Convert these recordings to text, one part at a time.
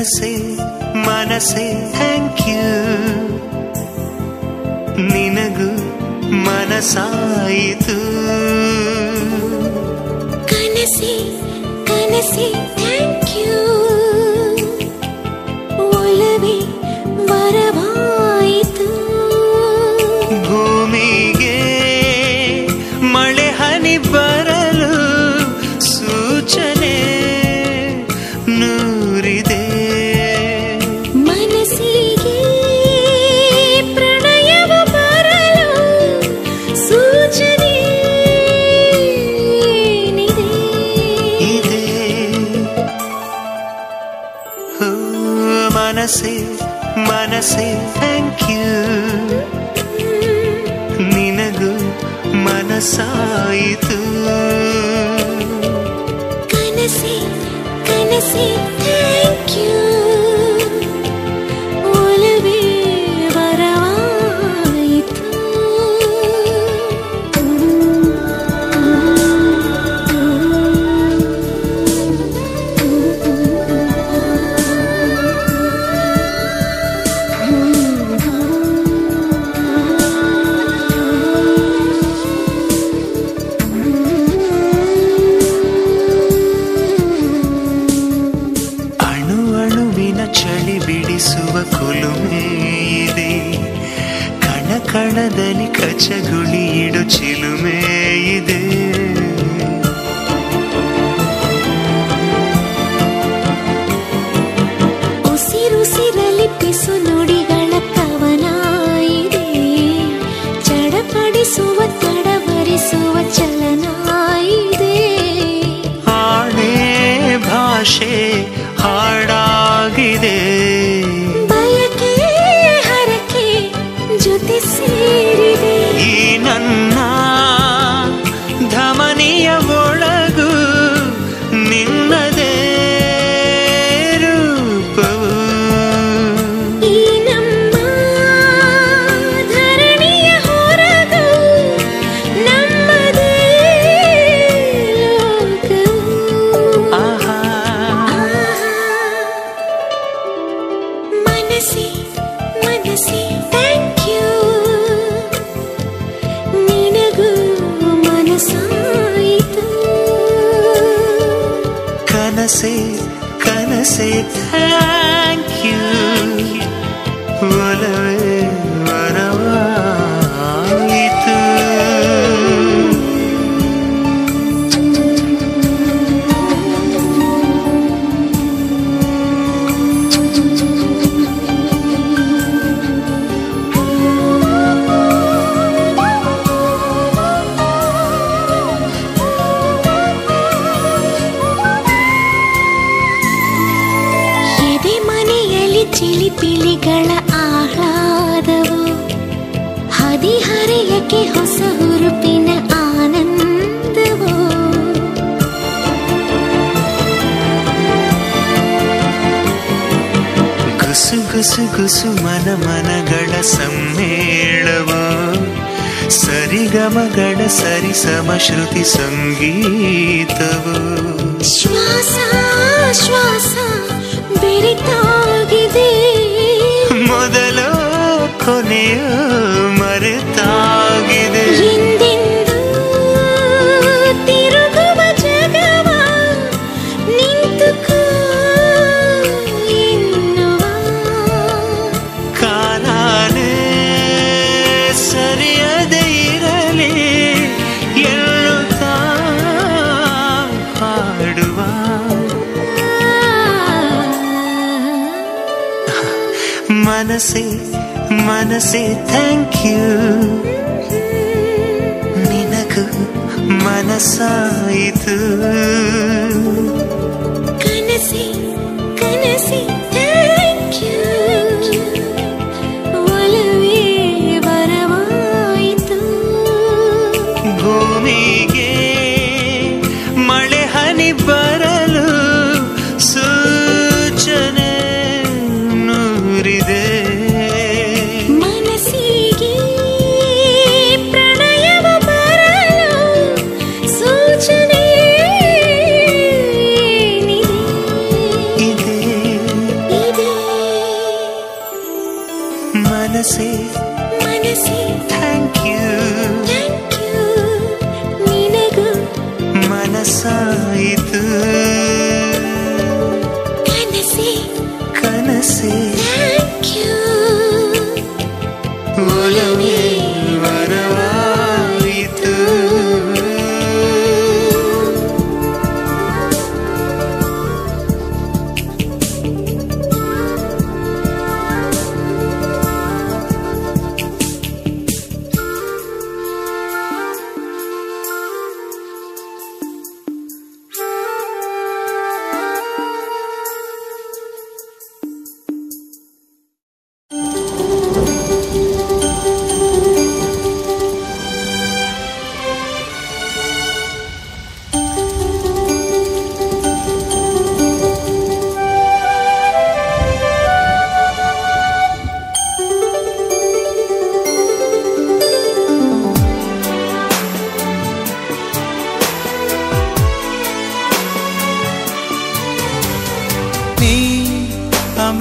ಮನಸೆ ಮನಸೆ thank you ನಿನಗೂ ಮನಸಾಯಿತು ಕನಸೆ ಕನಸೆ thank you ಒಲವೇ ವರವಾಯಿತು ಭೂಮಿಗೆ ಮಳೆ ಹನಿ ಬರಲು ಸೂಚನೆ ನೂರಿದೆ ಮನಸ್ಸಿಗೆ ಪ್ರಣಯವ ಬರಲು ಸೂಚನೆ ಇದೆ ಮನಸೆ ಮನಸೆ ಥ್ಯಾಂಕ್ ಯು ನಿನಗೂ ಮನಸಾಯಿತು ಕನಸೆ ಕನಸೆ ಥ್ಯಾಂಕ್ ಯು ಒಲವೇ ವರವಾಯಿತು ಚಳಿ ಬಿಡಿಸುವ ಕುಲುಮೆ ಇದೆ ಕಣ ಕಣದಲ್ಲಿ ಕಚಗುಳಿ ಇಡು ಚಿಲುಮೆ ಇದೆ ಉಸಿರುಸಿರಲಿ ಪಿಸು ನುಡಿಗಳ ಕವನ ಇದೆ ಚಡಪಡಿಸುವ ತಡವರಿಸುವ ಚಲನ ಇದೆ ಆಣೆ ಭಾಷೆ ಹಾಡಾಗಿದೆ ಬಯಕೆ ಹರಕೆ ಜೊತೆ ಸೇರಿದೆ ಈ ನನ್ನ ಧಮನಿಯ ಒಳಗು ನಿನ್ನದೇ ರೂಪವು ಈ ನಮ್ಮ ಧರಣಿಯ ಹೊರಗು ನಮ್ಮದೇ ಲೋಕವು ಆಹಾ ಮನಸೆ ಮನಸೆ ಥ್ಯಾಂಕ್ ಯು ನಿನಗೂ ಮನಸಾಯಿತು ಕನಸೆ ಕನಸೆ ಥ್ಯಾಂಕ್ ಯು ಒಲವೇ ವರವಾಯಿತು ಎದೆ ಮನೆಯಲ್ಲಿ ಚಿಲಿಪಿಲಿಗಳ ಆಹ್ಲಾದವು ಹದಿಹರೆಯಕ್ಕೆ ಹೊಸ ಹುರುಪಿನ ಆನಂದವು ಗುಸು ಗುಸು ಗುಸು ಮನ ಮನಗಳ ಸಮ್ಮೇಳವು ಸರಿಗಮಗಳ ಸರಿಸಮ ಶ್ರುತಿ ಸಂಗೀತವು ಶ್ವಾಸ ಶ್ವಾಸ ಬೆರೆತಾಗಿದೆ ಮೊದಲು ಕೊನೆಯು ಮರೆತಾಗಿದೆ ಹಿಂದೆಂದೂ ತಿರುಗುವ ಜಗವ ನಿಂತುಕೋ ಎನ್ನುವ ಕಾಲಾನೇ ಸರಿಯದೆ ಇರಲಿ ಎನ್ನುತ್ತಾ ಹಾಡುವ ಮನಸೆ ಮನಸೆ ಥ್ಯಾಂಕ್ ಯು ನಿನಗೂ ಮನಸಾಯಿತು ಕನಸೆ ಕನಸೆ ಥ್ಯಾಂಕ್ ಯು ಒಲವೇ ವರವಾಯಿತು ಭೂಮಿಗೆ ಮಳೆ ಹನಿ ಬರಲು ಸೂಚನೆ ನೂರಿದೆ ಮನಸ್ಸಿಗೆ ಪ್ರಣಯವ ಬರಲು ಸೂಚನೆ ಇದೆ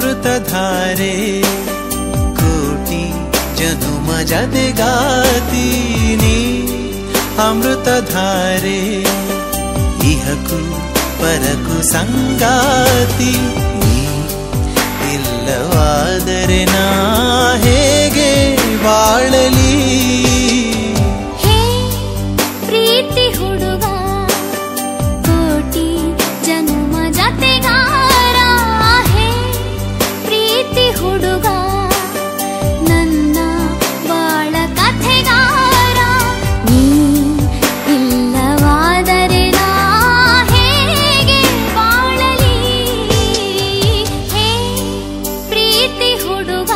अमृतधारे कोटि जनुम जतेगातीनि अमृतधारे इहकु परकु संगाति इल्लवादरे ना हेगे बाळली हे प्रीति हुडुगा कोटि जनुम जतेगार हे प्रीति हुडुगा ನನ್ನ ಬಾಳ ಕಥೆಗಾರ ನೀ ಇಲ್ಲವಾದರೆ ನಾ ಹೇಗೆ ಬಾಳಲಿ ಹೇ ಪ್ರೀತಿ ಹುಡುಗ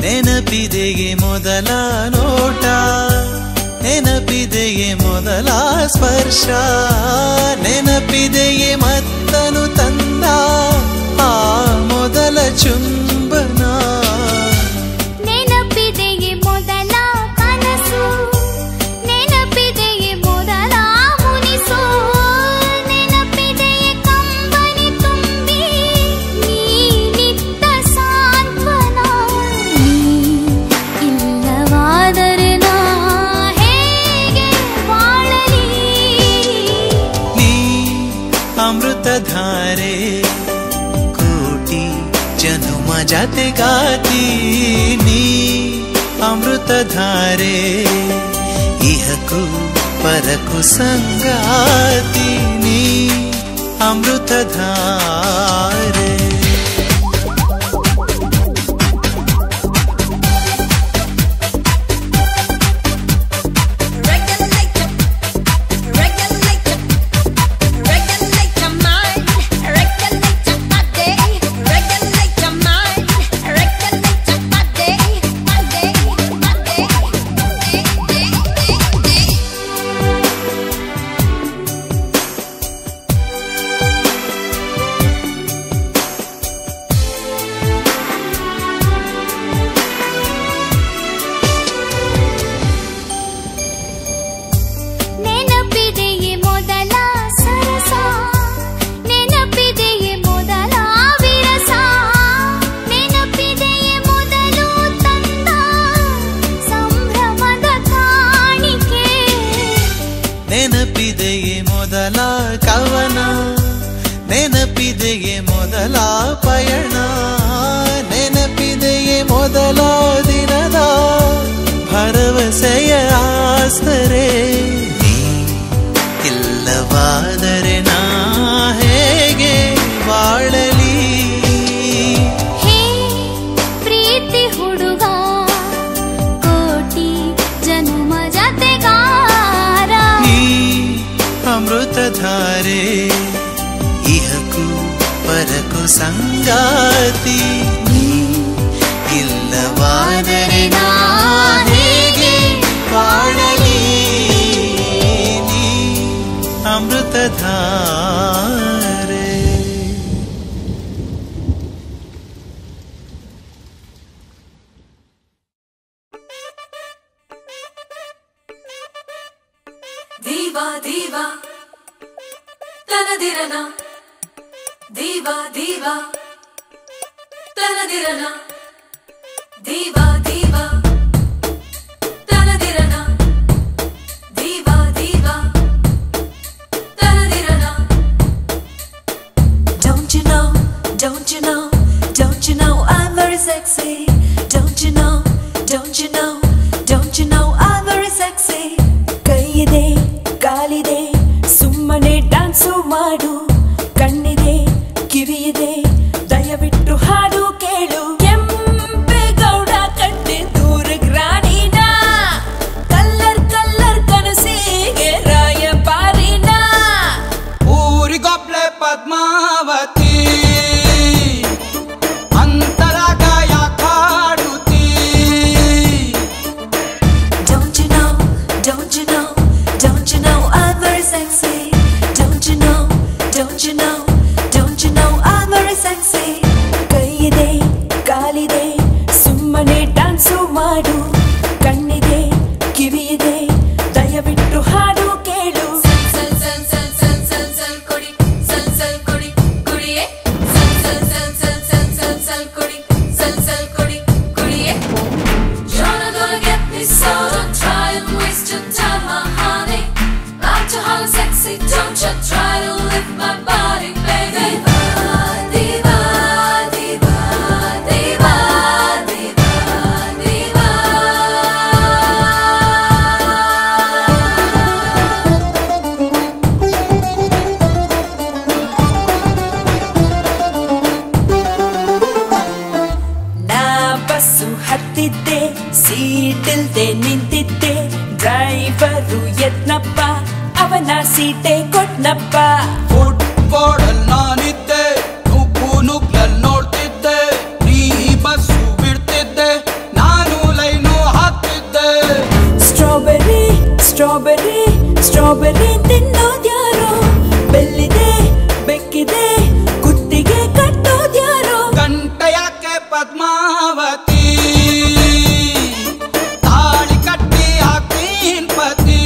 ನೆನಪಿದೆಯೇ ಮೊದಲ ನೋಟ ನೆನಪಿದೆಯೇ ಮೊದಲ ಸ್ಪರ್ಶ ನೆನಪಿದೆಯೇ ಮತ್ತನು ತಂದ ಆ ಮೊದಲ ಚುಂಬನ ನೆನಪಿದೆಯೇ ಮೊದಲ ಕನಸು ನೆನಪಿದೆಯೇ ಮೊದಲ ಮುನಿಸು ನೆನಪಿದೆಯೇ ಕಂಬನಿ ತುಂಬಿ ನೀನಿತ್ತ ಸಾಂತ್ವನ ಇಲ್ಲವಾದರೆ ನಾ ಹೇಗೆ ಬಾಳಲಿ ನೀ ಅಮೃತಧಾರೆ ಕೋಟಿ ಜನುಮ ಜತೆಗಾತೀನಿ ಅಮೃತಧಾರೆ ಇಹಕು ಪರಕು ಸಂಗಾತೀನಿ ಅಮೃತಧಾರೆ ನೆನಪಿದೆಯೇ ಮೊದಲ ಸರಸ ನೆನಪಿದೆಯೇ ಮೊದಲ ವಿರಸ ನೆನಪಿದೆಯೇ ಮೊದಲು ತಂದ ಸಂಭ್ರಮದ ಕಾಣಿಕೆ ನೆನಪಿದೆಯೇ ಮೊದಲ ಕವನ ನೆನಪಿದೆಯೇ ಮೊದಲ ಪಯಣ ನೆನಪಿದೆಯೇ ಮೊದಲ ದಿನದ ಭರವಸೆಯ ಆಸರೆ ನೀ ಇಲ್ಲವಾದರೆ ನಾ ಹೇಗೆ ಬಾಳಲಿ ಹೇ ಪ್ರೀತಿ ಹುಡುಗ ಕೋಟಿ ಜನುಮ ಜತೆಗಾರ ನೀ ಅಮೃತಧಾರೆ ಇಹಕು ಪರಕು ಸಂಗಾತಿ ಇಲ್ಲವಾದರೆ ನಾ ಹೇಗೆ ಬಾಳಲಿ ನೀ ಅಮೃತಧಾರೆ ದೀವಾ ದೀವಾ ತನದಿರನ ದೀವಾ ದೀವಾ ತನದಿರನ ದೀವಾ ದೀವಾ ತನದಿರನ ದೀವಾ ದೀವಾ ತನದಿರನ Don't you know, don't you know, don't you know I'm very sexy. Don't you know, don't you know, don't you know I'm very sexy. ಕೈಯಿದೆ ಕಾಲಿದೆ ಸುಮ್ಮನೆ ಡ್ಯಾನ್ಸು ಮಾಡು ಕಣ್ಣಿದೆ ಕಿವಿಯಿದೆ ದಯವಿಟ್ಟು ಹಾಡು ಕೇಳು ಕೆಂಪೇಗೌಡ ಕಟ್ಟೆ ದೂರ ಗ್ರಾಣಿನ ಕಲ್ಲ ಕೈಯಿದೆ ಕಾಲಿದೆ ಸುಮ್ಮನೆ ಡ್ಯಾನ್ಸು ಮಾಡು ಕಣ್ಣಿದೆ ಕಿವಿಯಿದೆ ದಯವಿಟ್ಟು ಹಾಡು ಕೇಳು ಸಲ್ ಸಲ್ ಸಲ್ ಸಲ್ ಸಲ್ ಸಲ್ ಕೊಡಿ ಸಲ್ ಸಲ್ ಕೊಡಿ ಕುಡಿಯೇ ಸಲ್ ಸಲ್ ಸಲ್ ಸಲ್ ಸಲ್ ಸಲ್ ಸಲ್ ಕೊಡಿ ಸಲ್ ಸಲ್ ಕೊಡಿ ಕುಡಿಯೇ You're not gonna get me so don't try and waste your time my honey I'm too hot and sexy don't you try to lift my body baby diva diva diva diva diva ನಾ bus ಹತ್ತಿದ್ದೆ ಸೀಟಿಲ್ದೆ ನಿಂತಿದ್ದೆ driver ಎದ್ನಪ್ಪ ಅವನ ಸೀಟೆ ಕೊಟ್ನಪ್ಪ footboard ಅಲ್ಲಿ ನಾನಿದ್ದೆ ನುಗ್ಗಲ್ ನೋಡ್ತಿದ್ದೆ ನೀ bus ಬಿಡ್ತಿದ್ದೆ ನಾನು line ಹಾಕ್ತಿದ್ದೆ strawberry strawberry strawberry ತಿನ್ನೋದ್ಯಾರೋ ಬೆಲ್ಲಿದೆ ಬೆಕ್ಕಿದೆ ಕುತ್ತಿಗೆ ಕಟ್ಟೋದ್ಯಾರೋ ಗಂಟ ಯಾಕೆ ಪದ್ಮಾವತಿ ತಾಳಿ ಕಟ್ಟಿ ಹಾಕ್ತೀನ್ ಪತಿ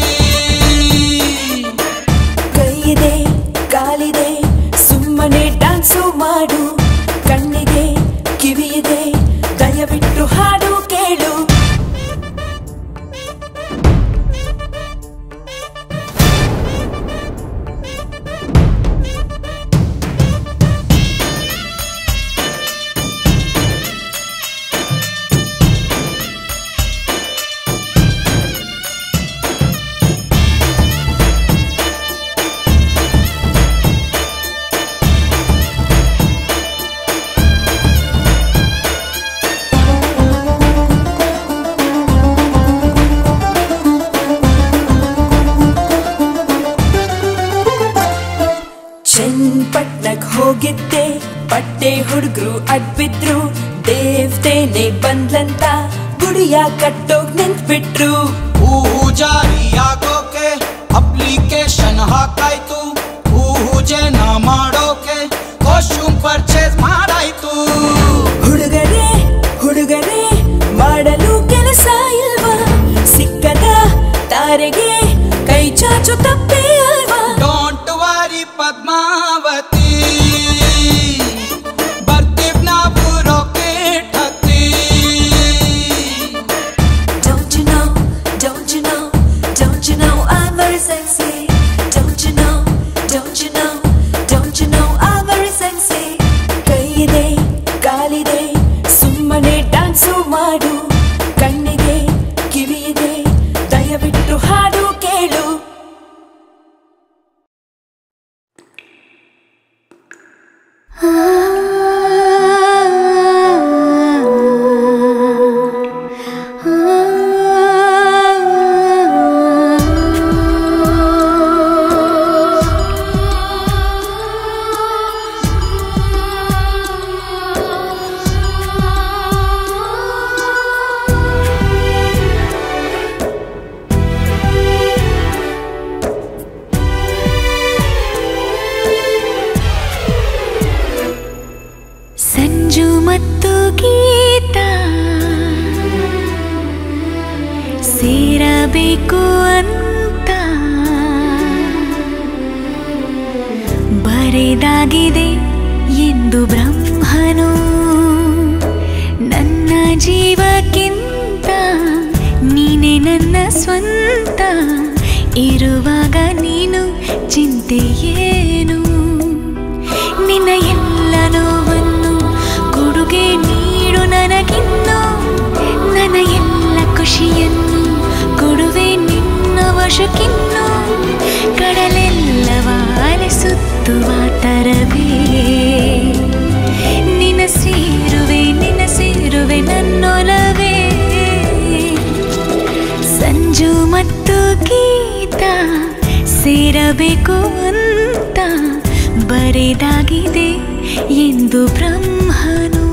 ಕೈಯಿದೆ ಕಾಲಿದೆ ಸುಮ್ಮನೆ ಡ್ಯಾನ್ಸು ಮಾಡು ಕಣ್ಣಿದೆ ಕಿವಿಯಿದೆ ದಯವಿಟ್ಟು ಹಾಡು ಕೇಳು ಚನ್ನಪಟ್ಟಣಕ್ ಹೋಗಿದ್ದೆ ಬಟ್ಟೆ ಹುಡುಗರು ಅಡ್ಬಿದ್ರು ದೇವ್ತೇನೆ ಬಂದ್ಲಂತ ಗುಡಿಯ ಕಟ್ಟೋಗ್ ನಿಂತ್ಬಿಟ್ರು ಪೂಜಾರಿಯಾಗೋಕೆ ಅಪ್ಲಿಕೇಶನ್ ಹಾಕಾಯ್ತು ಪೂಜೆನ ಮಾಡೋಕೆ ಕಾಸ್ಟ್ಯೂಮ್ ಪರ್ಚೇಸ್ ಮಾಡಾಯ್ತು ಹುಡುಗರೇ ಹುಡುಗರೇ ಮಾಡಲು ಕೆಲಸ ಇಲ್ವಾ ಸಿಕ್ಕದ ತಾರೆಗೆ ಕೈ ಚಾಚು ತಪ್ಪೇ ಅಲ್ವಾ ಡೋಂಟ್ ವರಿ ಪದ್ಮಾವತಿ ಬರ್ತೀವ್ ನಾವು ರಾಕೆಟ್ ಹತ್ತಿ Don't you know, don't you know, don't you know I'm very sexy Don't you know, don't you know, don't you know I'm very sexy ಕೈಯಿದೆ ಕಾಲಿದೆ ಸುಮ್ಮನೆ ಡ್ಯಾನ್ಸು ಮಾಡು ಕಣ್ಣಿದೆ ಕಿವಿಯಿದೆ ದಯವಿಟ್ಟು ಹಾಡು ಕೇಳು ಸಂಜು ಮತ್ತು ಗೀತ ಸೇರಬೇಕು ಅಂತ ಬರೆದಾಗಿದೆ ಎಂದು ಬ್ರಹ್ಮನು ನನ್ನ ಜೀವಕ್ಕಿಂತ ನೀನೆ ನನ್ನ ಸ್ವಂತ ಇರುವಾಗ ನೀನು ಚಿಂತೆ ಏನು ನಿನ್ನ ಎಲ್ಲ ನೋವನ್ನು ಕೊಡುಗೆ ನೀಡು ನನಗಿನ್ನು ನನ್ನ ಎಲ್ಲ ಖುಷಿಯನ್ನು ಕೊಡುವೆ ನಿನ್ನ ವಶಕ್ಕಿನ್ನು ಕಡಲೆಲ್ಲವ ಅಲೆಸುತ್ತುವ ತರವೇ ನಿನ್ನ ಸೇರುವೆ ನನ್ನೊಲವೇ ಸಂಜು ಮತ್ತು ಗೀತ ಸೇರಬೇಕು ಅಂತ ಬರೆದಾಗಿದೆ ಎಂದು ಬ್ರಹ್ಮನು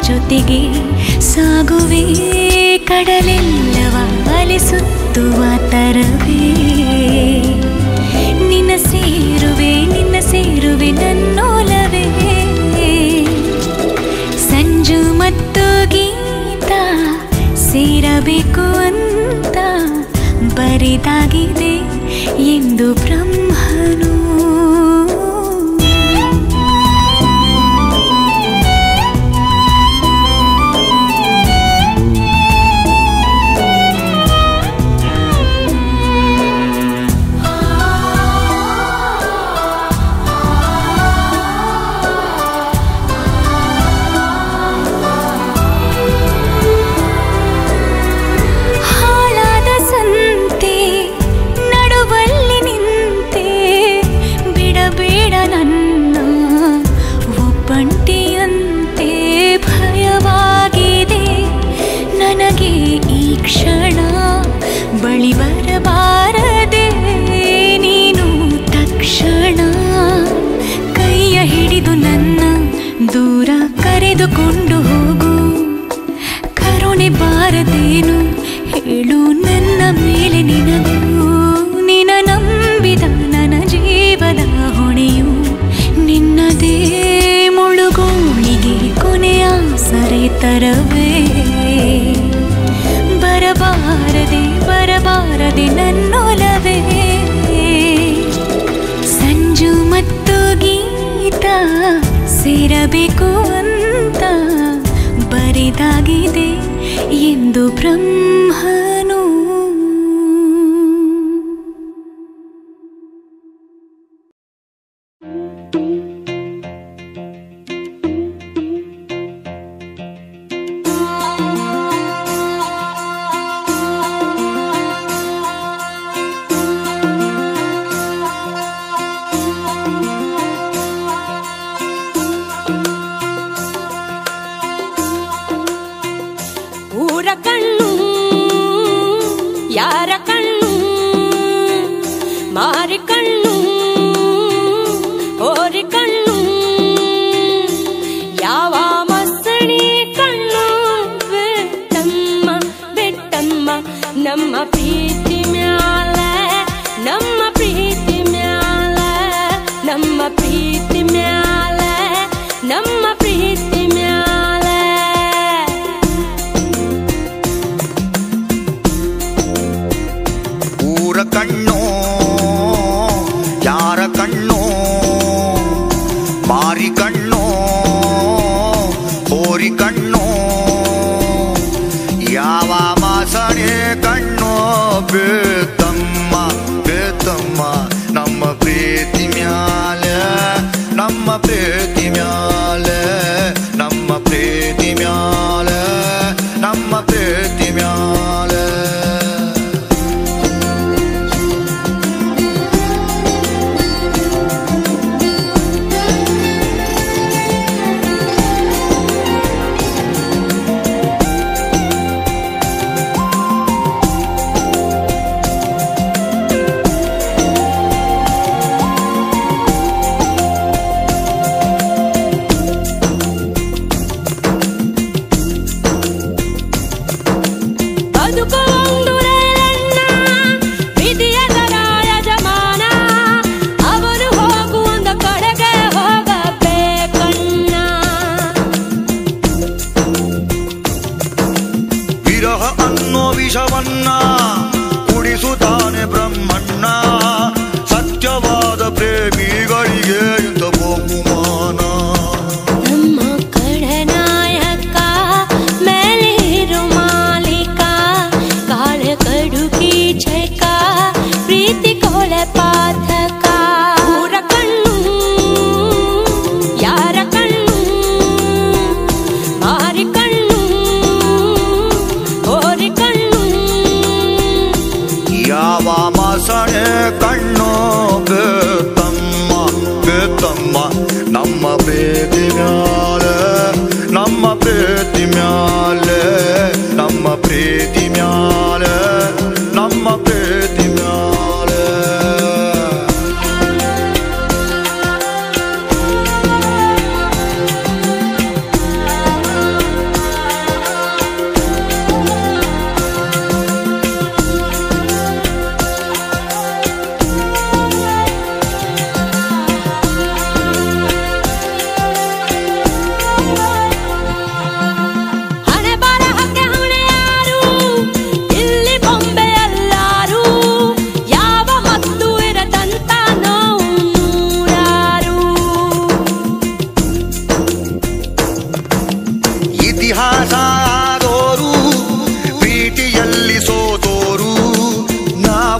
ಜೊತೆಗೆ ಸಾಗುವೆ ಕಡಲೆಲ್ಲವ ಅಲಿಸುತ್ತುವ ತರವೇ ನಿನ್ನ ಸೇರುವೆ ನನ್ನೋಲವೇ ಸಂಜು ಮತ್ತು ಗೀತ ಸೇರಬೇಕು ಅಂತ ಬರಿದಾಗಿದೆ ಎಂದು ಬ್ರಹ್ಮನು ಬಳಿ ಬರಬಾರದೆ ನೀನು ತಕ್ಷಣ ಕೈಯ ಹಿಡಿದು ನನ್ನ ದೂರ ಕರೆದುಕೊಂಡು ಹೋಗು ಕರುಣೆ ಬಾರದೇನು ಹೇಳು ನನ್ನ ಮೇಲೆ ನಿನಗೂ ನಿನ ನಂಬಿದ ನನ್ನ ಜೀವದ ಹೊಣೆಯು ನಿನ್ನದೇ ಮುಳುಗೋಳಿಗೆ ಕೊನೆಯ ಸರೆ ತರವೇ ಬರಬಾರದೆ ನನ್ನೊಲವೇ ಸಂಜು ಮತ್ತು ಗೀತ ಸೇರಬೇಕು ಅಂತ ಬರಿದಾಗಿದೆ ಎಂದು ಬ್ರಹ್ಮನು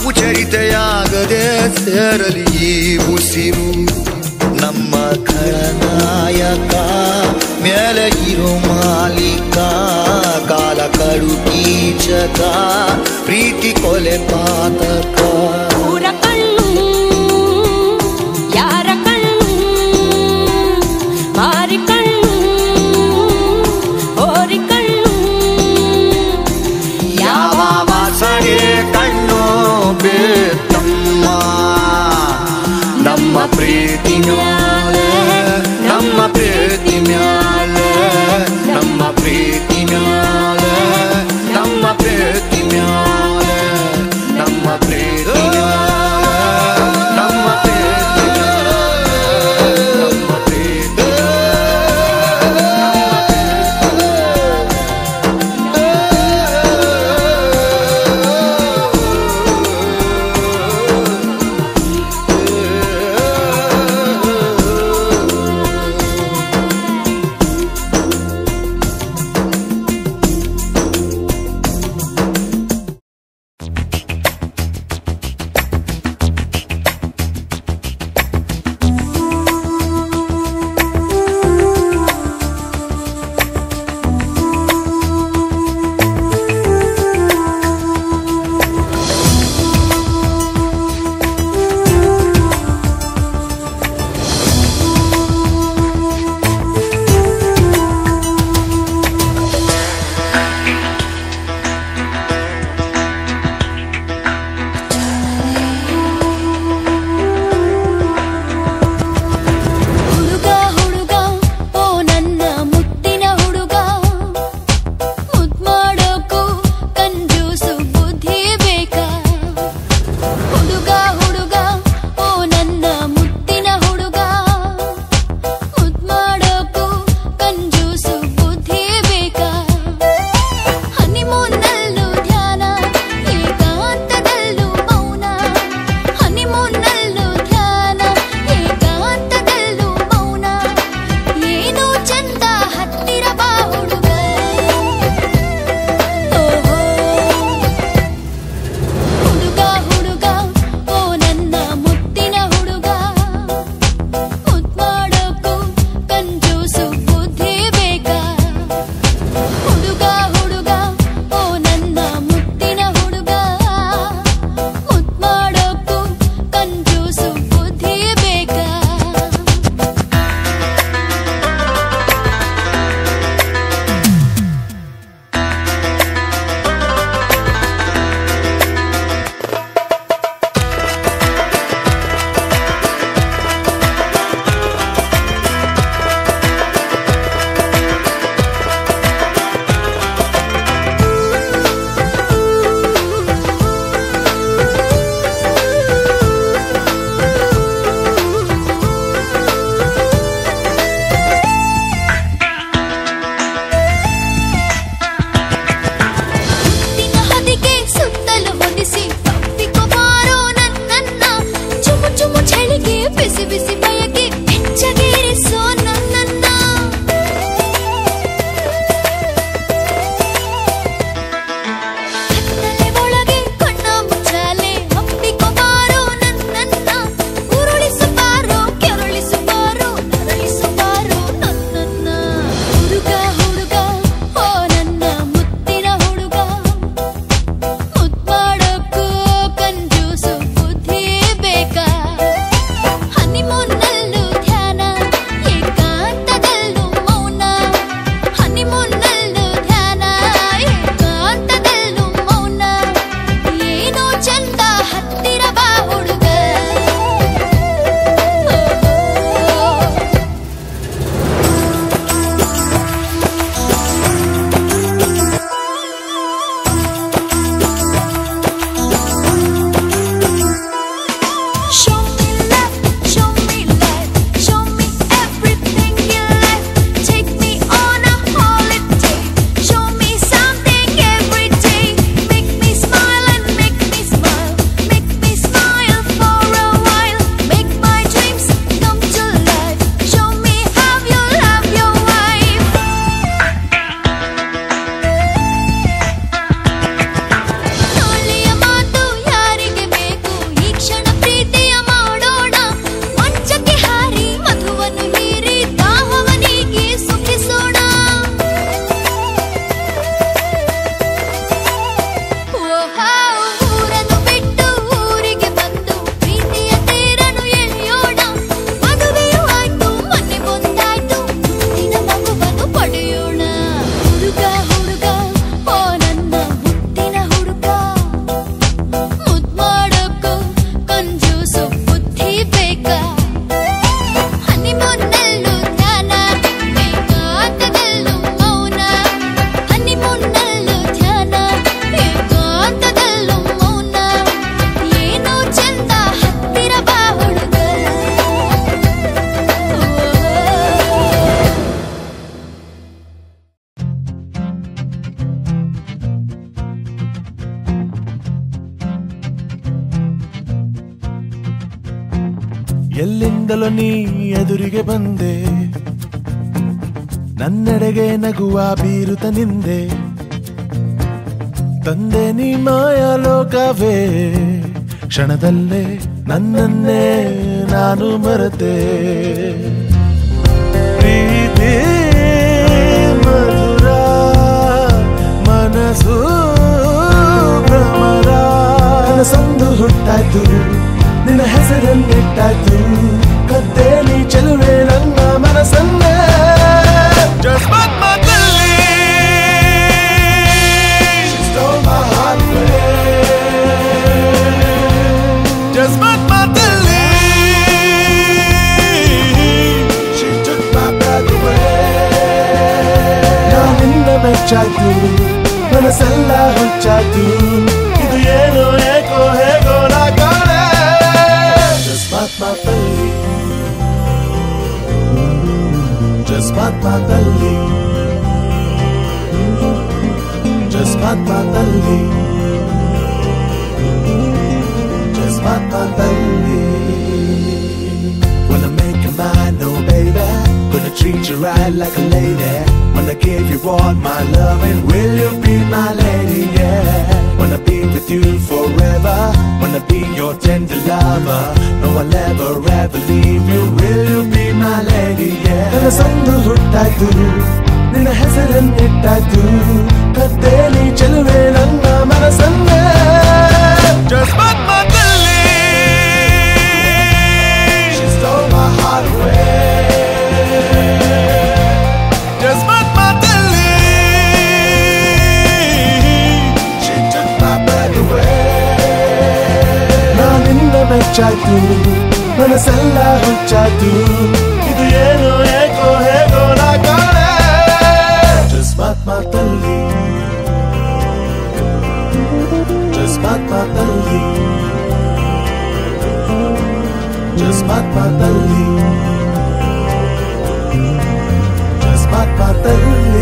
ತಪ್ಪು ಚರಿತೆಯಾಗದೆ ಸೇರಲಿ ಈ ಉಸಿರು ನಮ್ಮ ಖಳನಾಯಕ ಮೇಲೆ ಇರೋ ಮಾಲೀಕ ಕಾಲ ಕಡು ಕೀಚಕ ಪ್ರೀತಿ ಕೊಲೆ ಪಾತಕ ಊರ ಕಣ್ಣು ಯಾರ ಕಣ್ಣು ಮಾರಿ ಕಣ್ಣು ಹೋರಿ ಕಣ್ಣು ಯಾವ ವಾಸನೆ ಕಣ್ಣು ಬೇತಮ್ಮ ನಮ್ಮ ಪ್ರೀತಿ ಮ್ಯಾಲೆ ನಮ್ಮ ಪ್ರೀತಿ ಮ್ಯಾಲೆ ನಮ್ಮ ಪ್ರೀತಿ ಮ್ಯಾಲೆ ನಮ್ಮ ಪ್ರೀತಿ ಮ್ಯಾಲೆ ನಮ್ಮ ಪ್ರೀತಿ ಮ್ಯಾಲೆ ನಮ್ಮ ಪ್ರೀತಿ ಮ್ಯಾಲೆ ನಮ್ಮ ಪ್ರೀತಿ ಎಲ್ಲಿಂದಲೋ ನೀ ಎದುರಿಗೆ ಬಂದೆ, ನನ್ನೆಡೆಗೆ ನಗುವ ಬೀರುತ್ತ ನಿಂದೆ, ತಂದೆ ನೀ ಮಾಯಾ ಲೋಕವೇ, ಕ್ಷಣದಲ್ಲೇ ನನ್ನನ್ನೇ ನಾನು ಮರೆತೆ. ಪ್ರೀತಿ ಮಧುರ ಮನಸ್ಸು ಭ್ರಮರ, ಕನಸೊಂದು ಹುಟ್ಟಾಯ್ತು, ನಿನ್ನ ಹೆಸರನ್ನಿಟ್ಟಾಯ್ತು, ಕತ್ತೇಲಿ ಚೆಲುವೆ ನನ್ನ ಮನಸ್ಸನ್ನೇ. ಜಸ್ಮತ್ ಮಾತಲ್ಲಿ she stole my heart away. ಜಸ್ಮತ್ ಮಾತಲ್ಲಿ she took my breath away. ನಾನಿಂದ ಮೆಚ್ಚಾಯ್ತು, ಮನಸ್ಸೆಲ್ಲ ಹುಚ್ಚಾಯ್ತು, ಇದು ಏನೋ ಏಕೋ ಹೇಗೋ ನಾ ಕಾಣೆ. ಜಸ್ಮತ್ ಮಾತಲ್ಲಿ ಜಸ್ಮತ್ ಮಾತಲ್ಲಿ ಜಸ್ಮತ್ ಮಾತಲ್ಲಿ ಜಸ್ಮತ್ ಮಾತಲ್ಲಿ. Wanna make you mine, no baby, gonna treat you right like a lady. Wanna give you all my love and will you be my lady, yeah. Wanna be with you forever, wanna be your tender lover, no I'll ever ever leave you, will you be my lady, yeah. ಕನಸೊಂದು ಹುಟ್ಟಾಯ್ತು, ನಿನ್ನ ಹೆಸರನ್ನಿಟ್ಟಾಯ್ತು, ಕತ್ತೇಲಿ ಚೆಲುವೆ ನನ್ನ ಮನಸ್ಸನ್ನೇ. ಜಸ್ಮತ್ ಮಾತಲ್ಲಿ she stole my heart away. ಜಸ್ಮತ್ ಮಾತಲ್ಲಿ she took my breath away. ನಾನಿಂದ ಮೆಚ್ಚಾಯ್ತು, ಮನಸ್ಸೆಲ್ಲ ಹುಚ್ಚಾಯ್ತು, ಇದು ಏನೋ ಏಕೋ ಹೇಗೋ ನಾ ಕಾಣೆ. ಜಸ್ಮತ್ ಮಾತಲ್ಲಿ ಜಸ್ಮತ್ ಮಾತಲ್ಲಿ ಜಸ್ಮತ್ ಮಾತಲ್ಲಿ ಜಸ್ಮತ್ ಮಾತಲ್ಲಿ.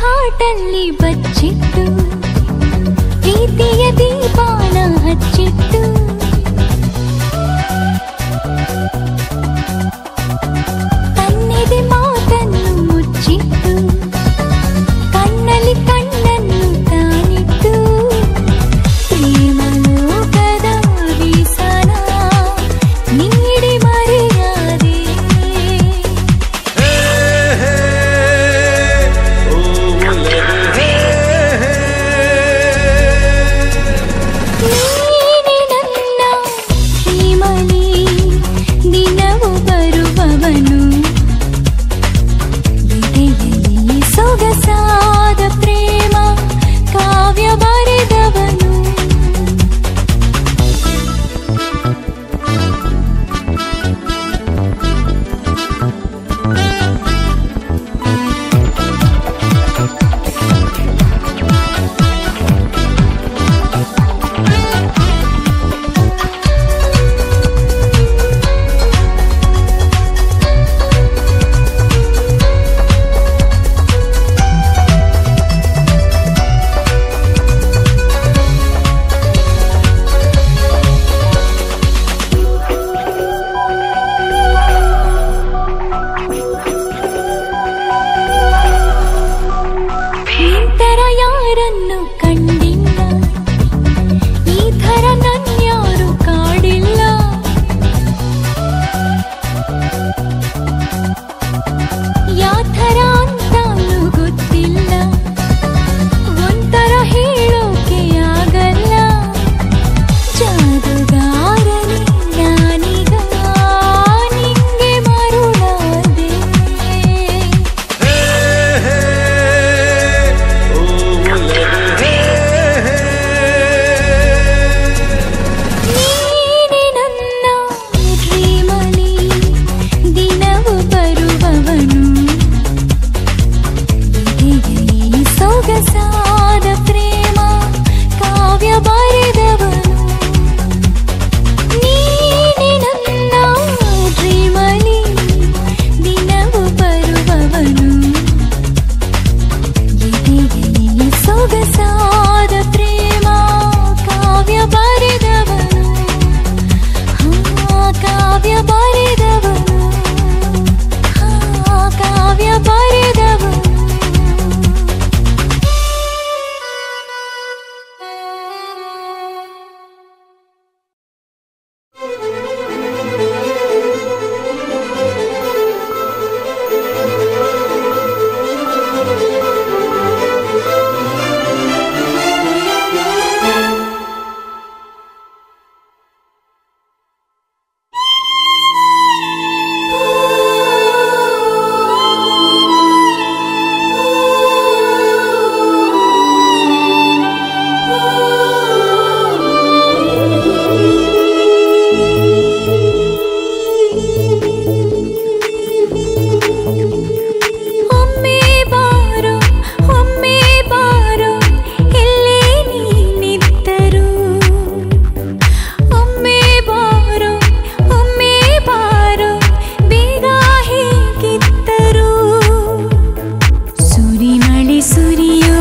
ಹಾಟಲ್ಲಿ ಬಚ್ಚಿಟ್ಟು ಪ್ರೀತಿಯ ದೀಪಾನ ಹಚ್ಚಿಟ್ಟು ತನ್ನೆದೆ ಮಾತನ್ನು ಮುಚ್ಚಿಟ್ಟು ಕಣ್ಣಲ್ಲಿ ಕಣ್ಣನ್ನು ತಾನಿಟ್ಟು ಪ್ರೇಮ ಲೋಕದ ವಿಸನ ನೀಡಿ ಮರೆಯಾದೆ. ನೀನೆ ನನ್ನ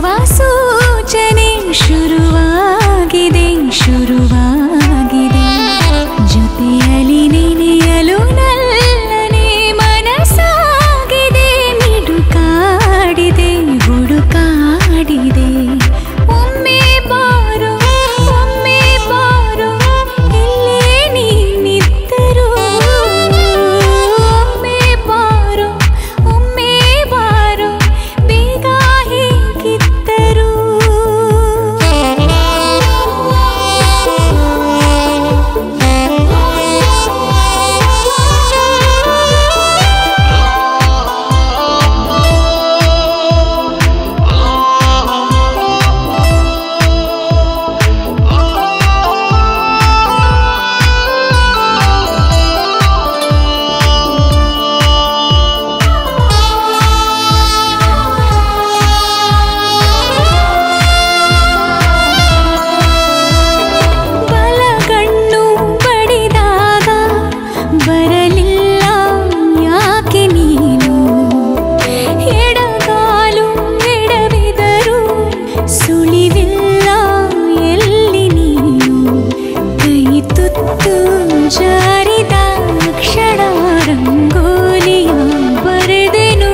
ಸುರಿಯುವ ಸೂಚನೆ ಶುರುವಾಗಿದೆ ಶುರುವಾಗಿದೆ ಜೊತೆಯಲ್ಲಿ ನೆನೆಯಲು ನಲ್ಲನೆ ಮನಸ್ಸಾಗಿದೆ ಮಿಡುಕಾಡಿದೆ ಹುಡುಕಾಡಿದೆ ಒಮ್ಮೆ ಬಾರೋ ಇಲ್ಲೇ ನೀನಿದ್ದರು ಒಮ್ಮೆ ಬಾರೋ ಬೇಗ ಹೇಗಿದ್ದರು ಬಲಗಣ್ಣು ಬಡಿದಾಗ ಬರಲಿಲ್ಲ ಯಾಕೆ ನೀನು ಎಡಗಾಲು ಎಡವಿದರು ಸುಳಿವಿಲ್ಲ ಎಲ್ಲಿ ನೀನು ಕೈ ತುತ್ತು ಜಾರಿದ ಕ್ಷಣ ರಂಗೋಲಿಯ ಬರೆದೆನು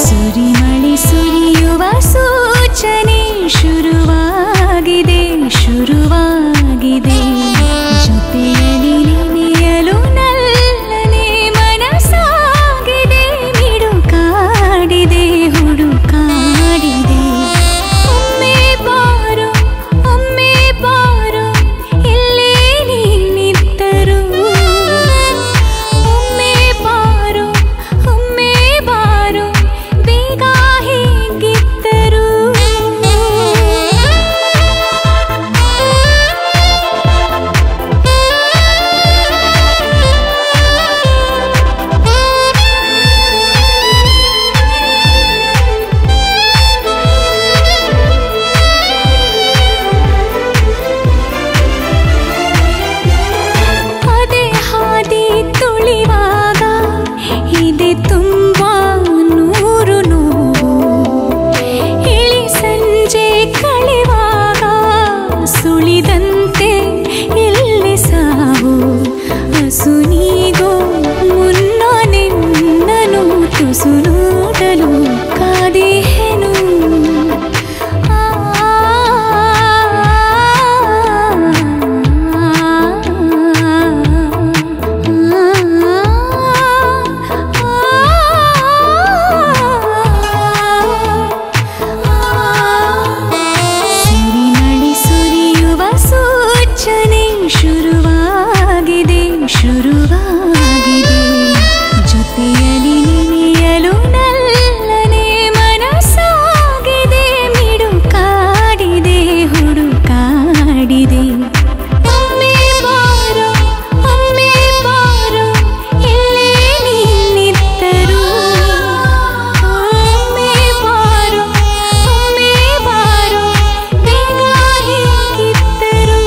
ಸುರಿಮಳೆ ಸುರಿಯುವ ಸೂಚನೆ ಶುರುವಾಗಿದೆ ಶುರುವಾಗಿದೆ ಜೊತೆಯಲ್ಲಿ ನೆನೆಯಲು ನಲ್ಲನೆ ಮನಸ್ಸಾಗಿದೆ ಮಿಡುಕಾಡಿದೆ ಹುಡುಕಾಡಿದೆ ಒಮ್ಮೆ ಬಾರೋ ಇಲ್ಲೇ ನೀನಿದ್ದರು ಒಮ್ಮೆ ಬಾರೋ ಬೇಗ ಹೇಗಿದ್ದರು ಅದೇ ಹಾದಿ ತುಳಿವಾಗ ಇದೆ ತುಂಬಾ ನೂರು ನೋವು ಇಳಿ ಸಂಜೆ ಕಳೆವಾಗ ಸುಳಿದಂತೆ ಎಲ್ಲಿ ಸಾವು ಹಸುನೀಗೋ ಮುನ್ನ ನಿನ್ನನು ತುಸು ನೋಡಲು ಕಾದೇನು ಸುರಿಮಳೆ ಸುರಿಯುವ ಸೂಚನೆ ಶುರುವಾಗಿದೆ ಶುರುವಾಗಿದೆ ಜೊತೆಯಲ್ಲಿ ನೆನೆಯಲು ನಲ್ಲನೆ ಮನಸ್ಸಾಗಿದೆ ಮಿಡುಕಾಡಿದೆ ಹುಡುಕಾಡಿದೆ ಒಮ್ಮೆ ಬಾರೋ ಇಲ್ಲೇ ನೀನಿದ್ದರು ಒಮ್ಮೆ ಬಾರೋ ಬೇಗ ಹೇಗಿದ್ದರು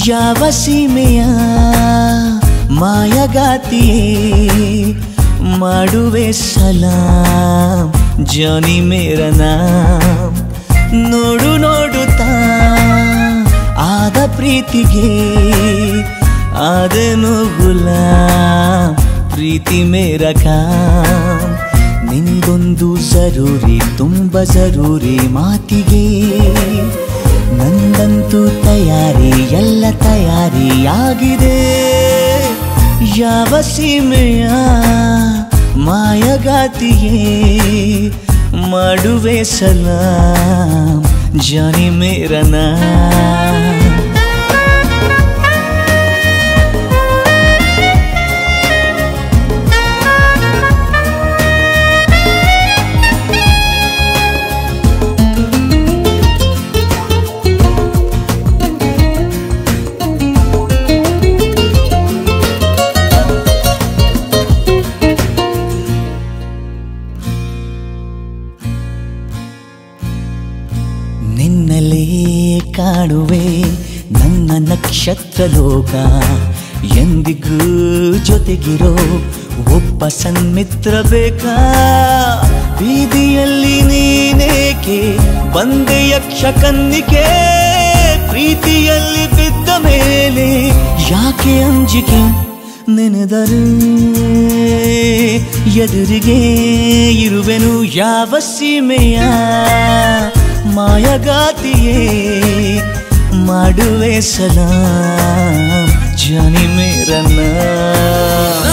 ಯಾವ ಸೀಮೆಯ ಮಾಯಗಾತಿಯೇ ಮಾಡುವೆ ಸಲಾಂ ಜಾನಿ ಮೇರ ನಾಮ್ ನೋಡು ನೋಡುತ್ತಾ ಆದ ಪ್ರೀತಿಗೆ ಆದನು ಗುಲಾಮ್ ಪ್ರೀತಿ ಮೇರ ಕಾಮ್ ನಿಂಗೊಂದು ಜರೂರಿ ತುಂಬ ಜರೂರಿ ಮಾತಿಗೆ ನಂದಂತೂ ತಯಾರಿ ಎಲ್ಲ ತಯಾರಿಯಾಗಿದೆ ಯಾವ ಸೀಮೆಯ ಮಾಯಗಾತಿಯೇ ಮಾಡುವೆ ಸಲಾಂ जाने मेरा नाम। ನಿನ್ನಲೇ ಕಾಣುವೆ ನನ್ನ ನಕ್ಷತ್ರ ಲೋಕ, ಎಂದಿಗೂ ಜೊತೆಗಿರೋ ಒಬ್ಬ ಸನ್ಮಿತ್ರ ಬೇಕಾ? ಬೀದಿಯಲ್ಲಿ ನೀನೇಕೆ ಬಂದೆ ಯಕ್ಷ ಕನ್ನಿಕೆ, ಪ್ರೀತಿಯಲ್ಲಿ ಬಿದ್ದ ಮೇಲೆ ಯಾಕೆ ಅಂಜಿಕೆ? ನೆನೆದರೆ ಎದುರಿಗೆ ಇರುವೆನು ಯಾವ ಸೀಮೆಯ ಮಾಯಗಾತಿಯೇ, ಮಾಡುವೆ ಸಲಾಂ ಜಾನಿ ಮೇರಾ ನಾಮ್।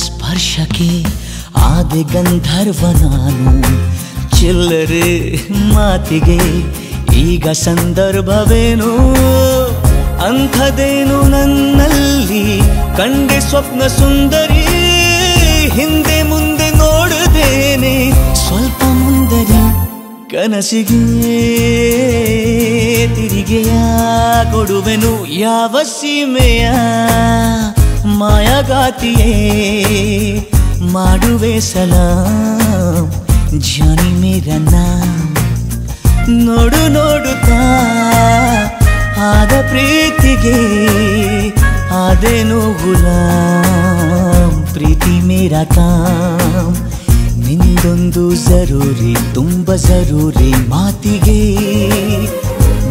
ಸ್ಪರ್ಶಕ್ಕೆ ಆದೆ ಗಂಧರ್ವ ನಾನು, ಚಿಲ್ಲರೆ ಮಾತಿಗೆ ಈಗ ಸಂದರ್ಭವೇನು? ಅಂಥದೇನು ನನ್ನಲ್ಲಿ ಕಂಡೆ ಸ್ವಪ್ನ ಸುಂದರಿ, ಹಿಂದೆ ಮುಂದೆ ನೋಡದೇನೆ ಸ್ವಲ್ಪ ಮುಂದರಿ, ಕನಸಿಗೆ ತಿರಿಗೆಯ ಕೊಡುವೆನು ಯಾವ ಸೀಮೆಯ ಮಾಯಗಾತಿಯೇ, ಮಾಡುವೆ ಸಲಾಂ ಜಾನಿ ಮೇರಾ ನಾಮ್। ನೋಡು ನೋಡುತ್ತಾ ಆದ ಪ್ರೀತಿಗೆ ಆದೇನು ಗುಲಾಂ, ಪ್ರೀತಿ ಮೇರಾ ಕಾಮ್। ನಿಂದೊಂದು ಜರೂರಿ ತುಂಬ ಜರೂರಿ ಮಾತಿಗೆ,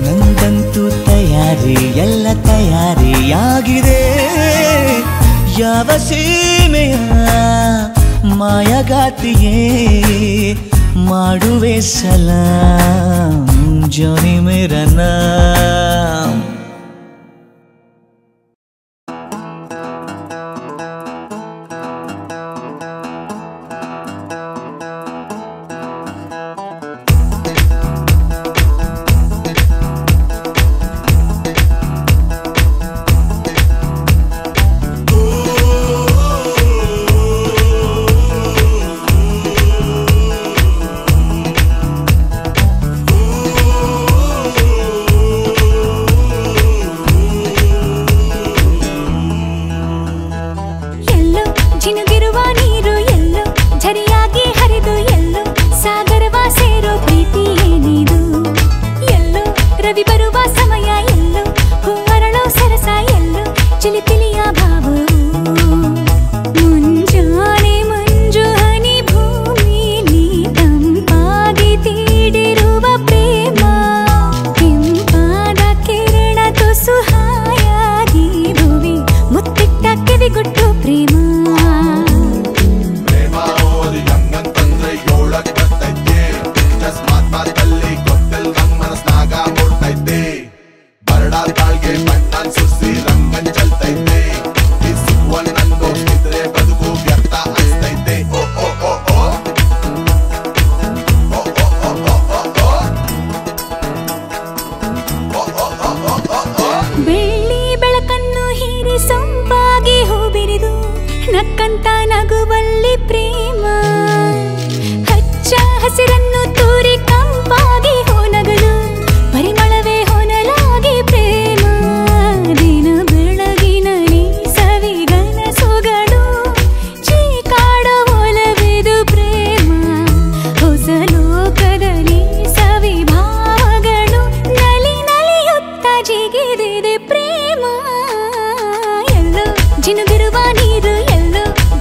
ನಂದಂತೂ ತಯಾರಿ ಎಲ್ಲ ತಯಾರಿಯಾಗಿದೆ, ಯಾವ ಸೀಮೆಯ ಮಾಯಗಾತಿಯೇ, ಮಾಡುವೆ ಸಲಾಂ ಜಾನಿ ಮೇರಾ ನಾಮ್।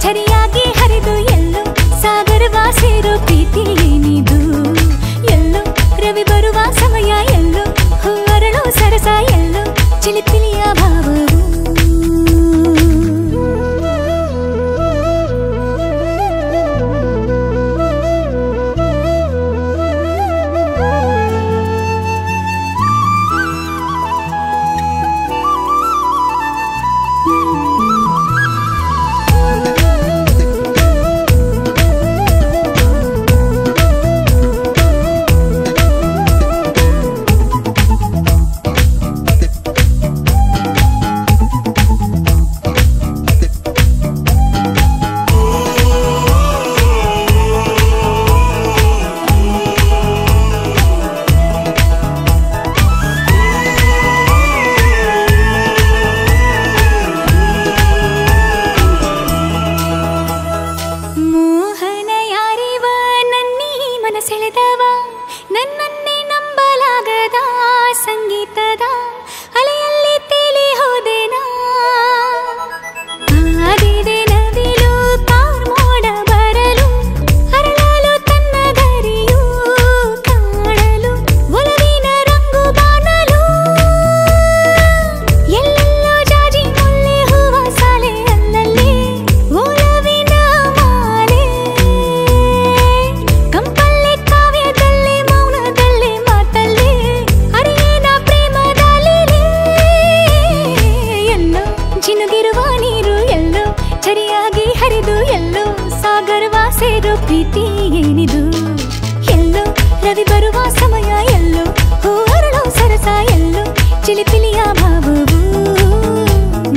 ಝರಿಯಾಗಿ ಹರಿದು ಎಲ್ಲೋ ಸಾಗರವಾ ಸೇರೋ ಪ್ರೀತಿ ಏನಿದು? ಪ್ರೀತಿ ಏನಿದು ಎಲ್ಲೋ ರವಿ ಬರುವ ಸಮಯ ಎಲ್ಲೋ ಹೂ ಅರಳೋ ಸರಸ ಎಲ್ಲೋ ಚಿಲಿಪಿಲಿಯ ಭಾವವು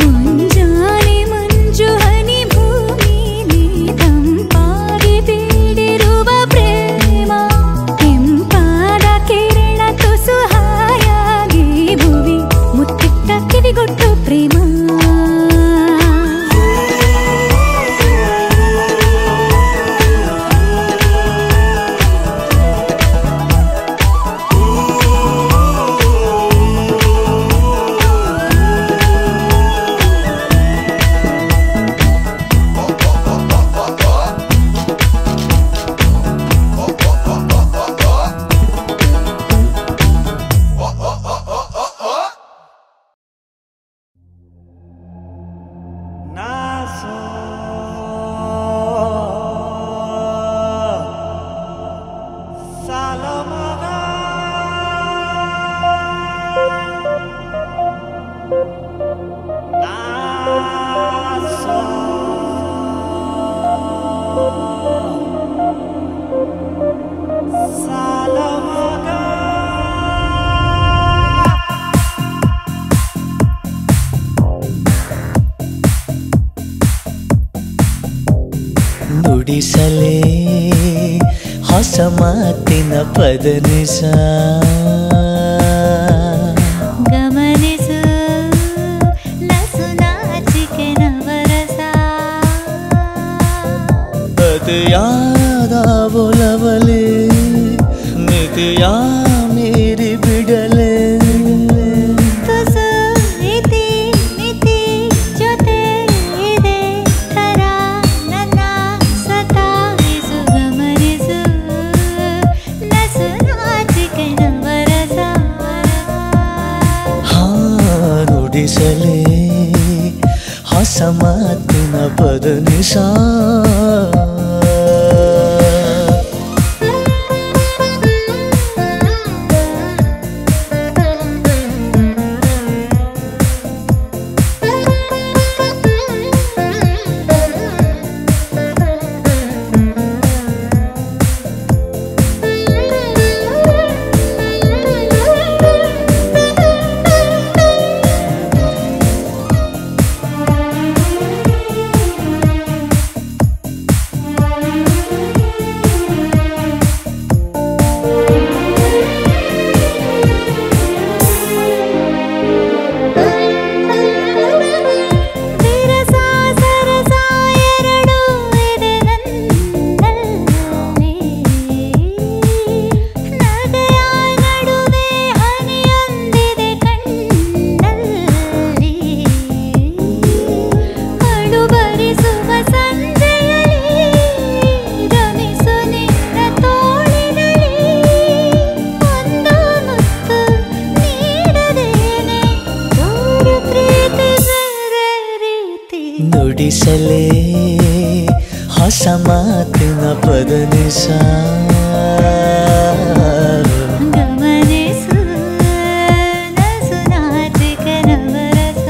ಮುಂಜಾನೆ ಮಂಜು ಹನಿ ಭೂಮಿಲಿ ತಂಪಾಗಿ ಬೀಡಿರುವ ಪ್ರೇಮ ಕೆಂಪಾದ ಕಿರಣ ತುಸು ಹಾಯಾಗಿ ಭುವಿ ಮುತ್ತಿಟ್ಟ ಕಿವಿಗೊಟ್ಟು ಪ್ರೇಮ ನುಡಿಸಲೇ ಹೊಸ ಮಾತಿನ ಪದನಿಸ ಗಮನಿಸು ನಸು ನಾಚಿಕೆ ನವರಸ ಅತಿಯಾದ ಒಲವಲೇ ಮಿತಿಯ ಮೀರಿ ಬಿಡಲೇ ತುಸು ಇತಿ ಮಿತಿ ಜೊತೆ ಇದೆ ತರ ನನ್ನ ಸತಾಯಿಸು ಗಮನಿಸು ನಸು ನಾಚಿಕೆ ನವರಸ ಹಾ ನುಡಿಸಲೇ ಹೊಸ ಮಾತಿನ ಪದನಿಸ ನುಡಿಸಲೇ ಹೊಸ ಮಾತಿನ ಪದನಿಸ ಗಮನಿಸು ನಸು ನಾಚಿಕೆ ನವರಸ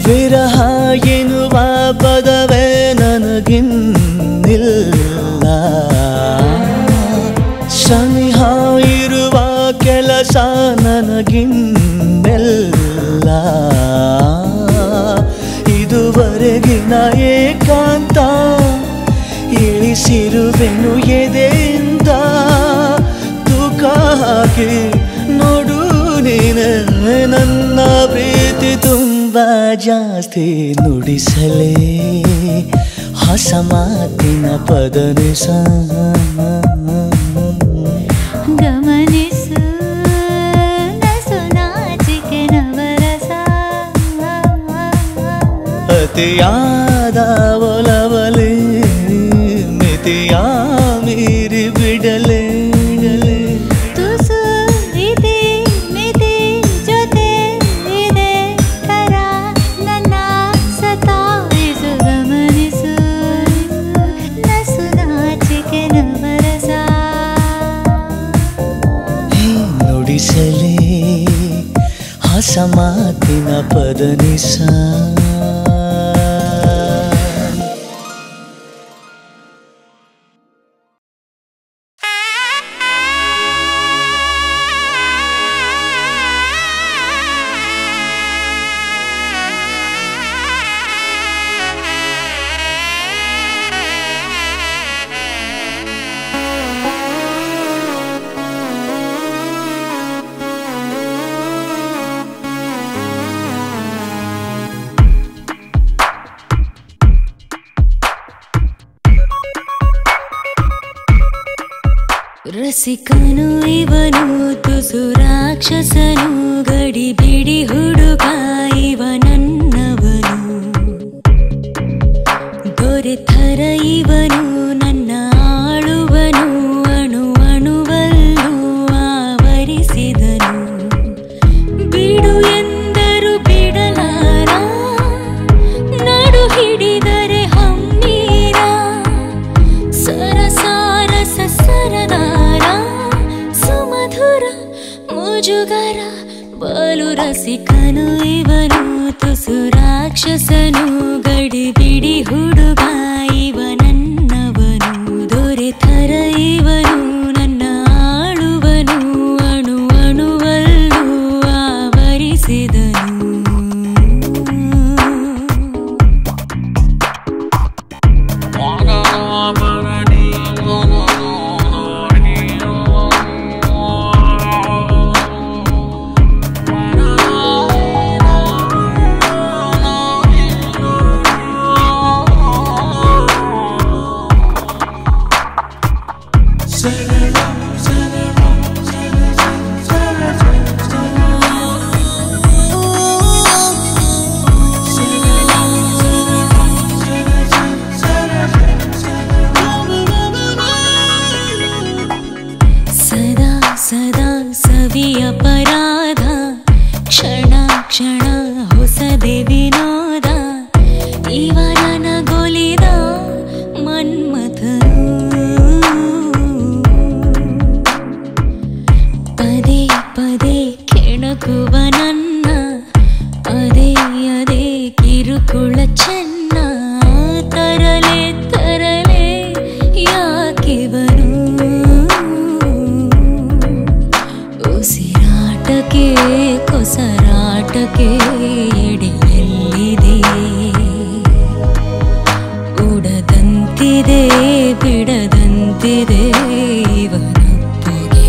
ವಿರಹ ಎನ್ನುವ ಪದವೇ ನನಗಿನ್ನಿಲ್ಲ ಸನಿಹ ಇರುವ ಕೆಲಸ ನನಗಿನ್ನೆಲ್ಲ ಇದುವರೆಗಿನ ಏಕಾಂತ ಇಳಿಸಿರುವೆನು ಎದೆಯಿಂದ ತೂಕ ಹಾಕಿ ನೋಡು ನೀನೆ ನನ್ನ ಪ್ರೀತಿ ತುಂಬಾ ಜಾಸ್ತಿ ನುಡಿಸಲೇ ಹೊಸ ಮಾತಿನ ಪದನಿಸ ಗಮನಿಸು ಅತಿಯಾದ ಒಲವಲೆ ಮಿತಿಯ ಮೀರಿ ಬಿಡಲೆ ತುಸು ಇದೆ ಮಿತಿ ಜೊತೆ ಇದೆ ಕರ ನನ್ನ ಸತಾಯಿಸು ಗಮನಿಸು ನಸು ನಾಚಿಕೆ ನವರಸ ನುಡಿಸಲೇ ಹೊಸ ಮಾತಿನ ಪದನಿಸ ರಸಿಕನು ಇವನು ತುಸು ರಾಕ್ಷಸನು ಗಡಿ ಬಿಡಿ ಹುಡುಗ ಇವ ನನ್ನವನು ದೊರೆತರ ಇವನು ನನ್ನ ಆಳುವನು ಅಣು ಅಣುವಲ್ಲೂ ಆವರಿಸಿದನು ಬಿಡು ಎಂದರು ಬಿಡಲಾರ ನಡು ಹಿಡಿದರೆ ಹಮ್ಮೀರ ಸರಸಾರಸ ಸರದಾರ ಸುಮಧುರ ಮುಜುಗರ ಬಲು ರಸಿಕನು ಇವನು ತುಸು ರಾಕ್ಷಸನು ಗಡಿ ಬಿಡಿ ಹುಡುಗ ಇವ ನನ್ನವನು ದೊರೆತರ ಇವನು ನನ್ನ ಆಳುವನು ಅಣು ಅಣುವಲ್ಲೂ ಆವರಿಸಿದನು ಸದಾ ಸದಾ ಸವಿ ಅಪರಾಧ ಕ್ಷಣ ಕ್ಷಣ ಹೊಸದೇ ವಿನೋದ ಇವ ನನಗೊಲಿದ ಮನ್ಮಥನು ಪದೇ ಪದೇ ಕೆಣಕುವ ನನ್ನ ಅದೇ ಅದೇ ಕಿರುಕುಳ ಚೆನ್ನ ತರಲೆ ತರಲೆ ಯಾಕಿವನು ಉಸಿರಾಟಕ್ಕೆ ಕೊಸರಾಟಕ್ಕೆ ಎಡೆಯಲ್ಲಿದೆ ಉಡದಂತಿದೆ ಬಿಡದಂತಿದೆ ಇವನೊಪ್ಪುಗೆ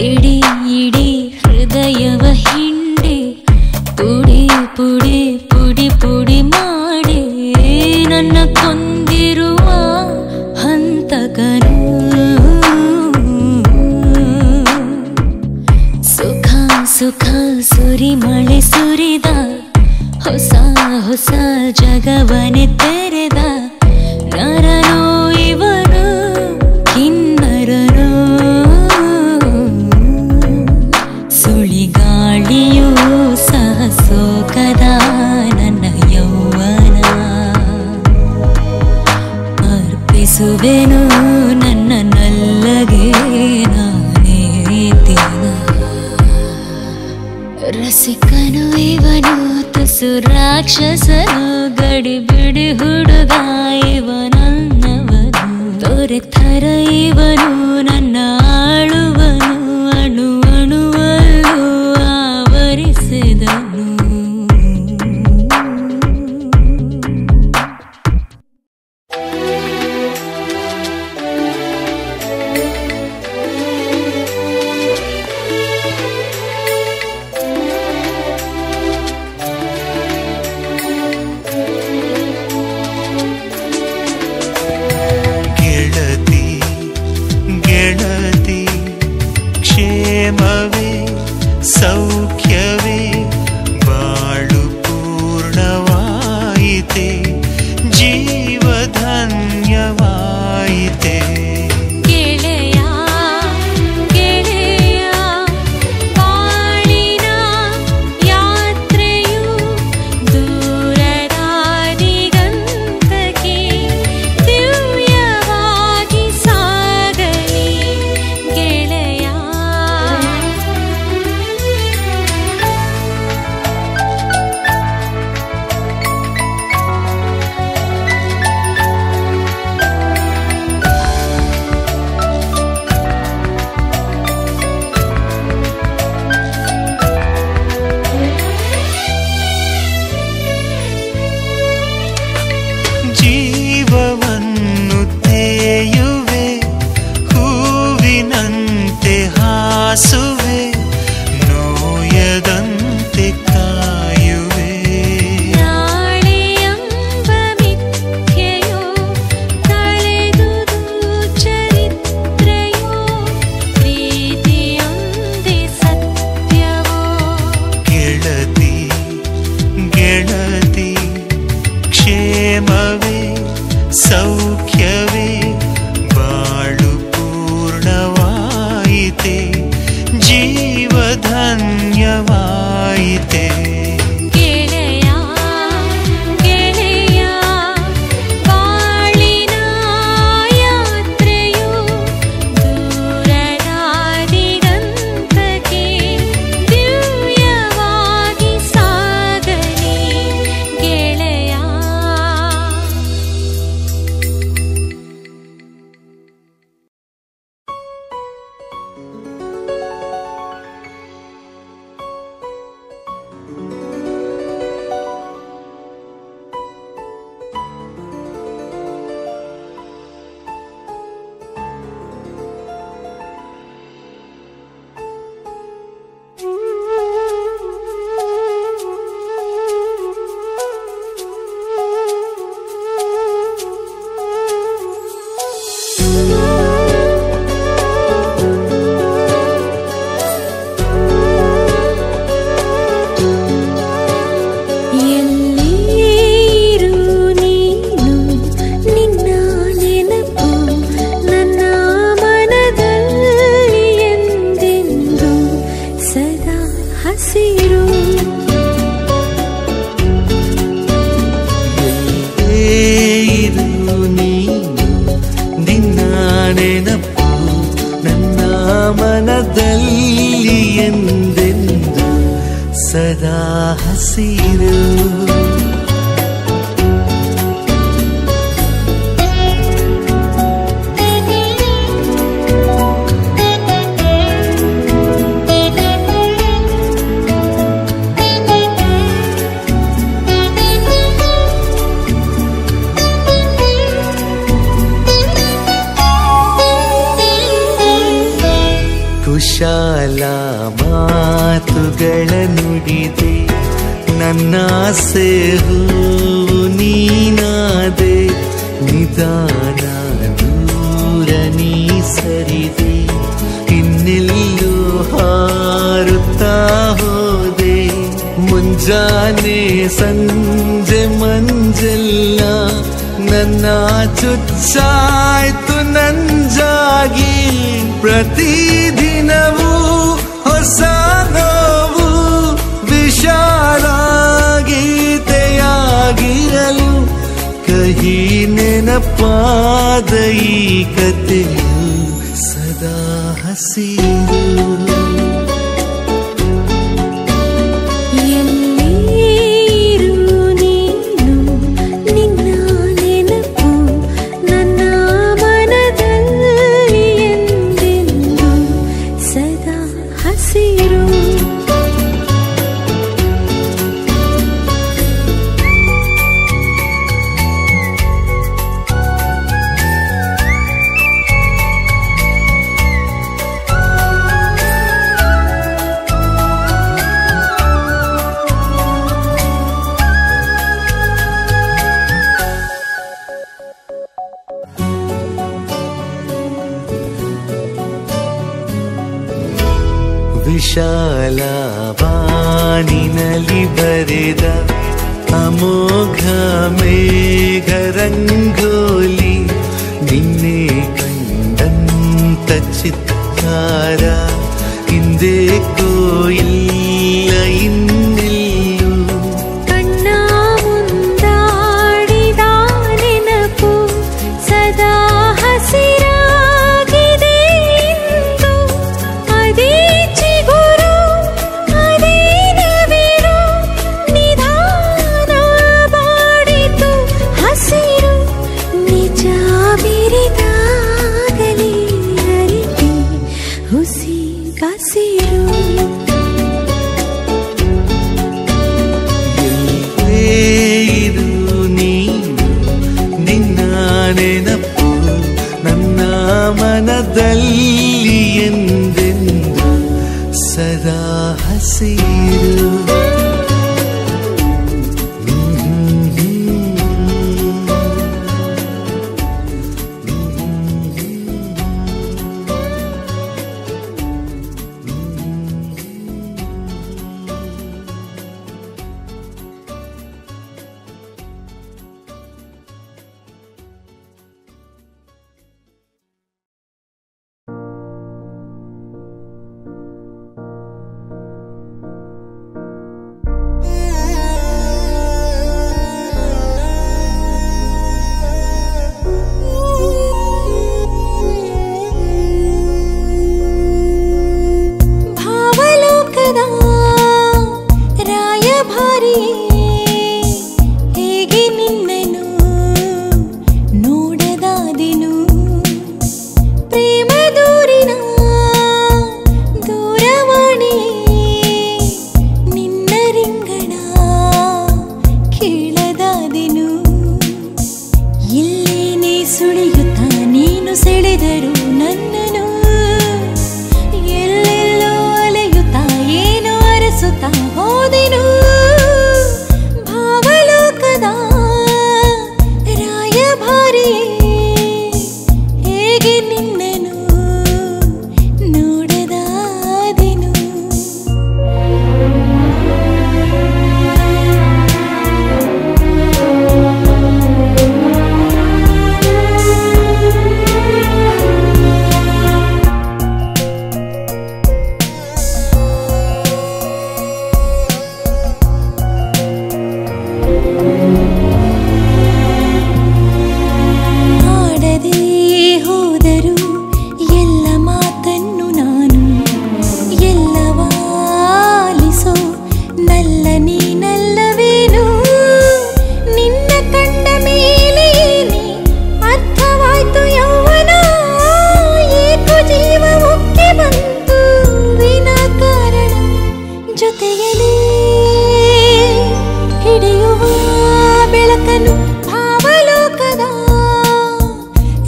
ಇಡೀ ಇಡೀ ಹೃದಯವ ಹಿಂಡಿ ಪುಡಿ ಪುಡಿ ಪುಡಿ ಪುಡಿ ಮಾಡಿ ನನ್ನ ಕೊಂದಿರುವ ಹಂತಕನು ಸುಖ ಸುಖ ಸುರಿ ಮಳೆ ಸುರಿದ ಹೊಸ ಹೊಸ ಜಗವನೆ ತೆರೆದ ನರನೋ ಇವನು ಕಿನ್ನರನೋ ಸುಳಿಗಾಳಿಯೂ ಸಹ ಸೋಕದ ನನ್ನ ಯೌವನ ಅರ್ಪಿಸುವೆನು ನನ್ನ ನಲ್ಲಗೆ ನಾನೇ ದಿನ ರಸಿಕನು ಇವನು ತುಸು ರಾಕ್ಷಸನು ತಡಿ ಬಿಡಿ ಹುಡುಗ ಇವ ನನ್ನವನು, ದೊರೆತರ ಇವನು ನನ್ನ ಆಳುವನು, ಅಣು ಅಣುವಲ್ಲೂ ಆವರಿಸಿದನು. ಕ್ಷೇಮವೇ ಸೌಖ್ಯವೇ ಬಾಳು ಪೂರ್ಣವಾಯಿತೆ, ಜೀವಧನ್ಯವಾಯಿತೆ. ಗೆಳೆಯ ಗೆಳೆಯ ಬಾಳಿನ ಯಾತ್ರೆಯು ದೂರದ ದಿಗಂತಕ್ಕೆ ದಿವ್ಯವಾಗಿ ಸಾಗಲಿ ಗೆಳೆಯ. ಜೀವವನ್ನು ತೇಯುವೆ ಹೂವಿನಂತೆ ಹಾಸುವೆ, ನೋಯದಂತೆ ಕಾಯುವೆ. ನಾಳೆಯೆಂಬ ಮಿಥ್ಯೆಯೋ ಕಳೆದುದು ಚರಿತ್ರೆಯೋ, ಪ್ರೀತಿಯೊಂದೇ ಸತ್ಯವೋ. ಗೆಳತಿ ಗೆಳತಿ ಕ್ಷೇಮವೇ ಸೌಖ್ಯವೇ ಬಾಳು ಪೂರ್ಣವಾಯಿತೆ, ಜೀವಧನ್ಯವಾಯಿತೆ. ಗೆಳೆಯ ಗೆಳೆಯ ಬಾಳಿನ ಯಾತ್ರೆಯು ದೂರದ ದಿಗಂತಕ್ಕೆ ದಿವ್ಯವಾಗಿ ಸಾಗಲಿ ಗೆಳೆಯ. ಮನದಲ್ಲಿ ಎಂದೆಂದು ಸದಾ ಹಸಿರು. ಕುಶಾಲ ಮಾತುಗಳ ನುಡಿದೆ, ನನ್ನಾಸೆ ಹೂವು ನೀನಾದೆ, ನಿಧಾನ ದೂರ ನೀ ಸರಿದೆ, ಇನ್ನೆಲ್ಲೂ ಹಾರುತ್ತಾ ಹೋದೆ. ಮುಂಜಾನೆ ಸಂಜೆ ಮಂಜೆಲ್ಲ ನನ್ನ ಚುಚ್ಚಾಯ್ತು ನಂಜಾಗಿ, ಪ್ರತಿದಿನವೂ ಹೊಸ ನೋವು ವಿಷಾದ ಗೀತೆಯಾಗಿರಲು, ಕಹಿ ನೆನಪಾದ ಈ ಕಥೆಯು ಸದಾ ಹಸಿರು. ಎಲ್ಲಿರು ನೀನು ವಿಶಾಲ ಬಾನಿನಲ್ಲಿ ಬರೆದ ಅಮೋಘ ಮೇಘರಂಗೋಲಿ ನಿನ್ನೆ ಕಂಡಂತ ಚಿತ್ತಾರ ಹಿಂದೇಕೋ ಇಲ್ಲ ಇನ್ನೆಲ್ಲೂ ಕಣ್ಣ ಮುಂದಾಡಿದ ನೆನಪು ಸದಾ ಹಸಿರಾಗಿದೆ ಇಂದು. ಅದೇ ಚಿಗುರು ಅದೇ ನವಿರು ನಿಧಾನ ಬಾಡಿತು ಹಸಿರು ನಿಜ ಬಿರಿದಾಗಲಿ ಅರಿತೆ ಹುಸಿ ಕಸಿರು. ಎಲ್ಲೇ ಇರು ನೀನು ನಿನ್ನ ನೆನಪು ನನ್ನ ಮನದಲ್ಲಿ ಎಂದೆಂದು ಸದಾ ಹಸಿರು. ಭಾವಲೋಕದ ರಾಯಭಾರಿಯೇ ಹೇಗೆ ನಿನ್ನನು ನೋಡದಾದೆನು. ಪ್ರೇಮ ದೂರಿನ ದೂರವಾಣಿಯೇ ನಿನ್ನ ರಿಂಗಣ ಕೇಳದಾದೆನು. ಇಲ್ಲೇನೆ ಸುಳಿಯುತ್ತ ನೀನು ಸೆಳೆದರು ನನ್ನನು. ಎಲ್ಲೆಲ್ಲೋ ಅಲೆಯುತ್ತಾ ಏನು ಅರಸುತ್ತಾ ಹೋದೆನು. ಭಾವಲೋಕದ ರಾಯಭಾರಿಯೇ ಹೇಗೆ ನಿನ್ನನು ನೋಡದಾದೆನು. ಆಡದೆ ಹೋದರು ಎಲ್ಲ ಮಾತನ್ನು ನಾನು ಎಲ್ಲವಾಲಿಸೋ ನಲ್ಲ ನೀನಲ್ಲವೇನು. ನಿನ್ನ ಕಂಡ ಮೇಲೆ ಅರ್ಥವಾಯ್ತು ಯೌವನ ಏಕೋ ಜೀವ ಉಕ್ಕಿ ಬಂತು ವಿನಾಕಾರಣ. ಜೊತೆಯಲ್ಲಿ ಹಿಡಿಯುವ ಬೆಳಕನ್ನು ಭಾವಲೋಕದ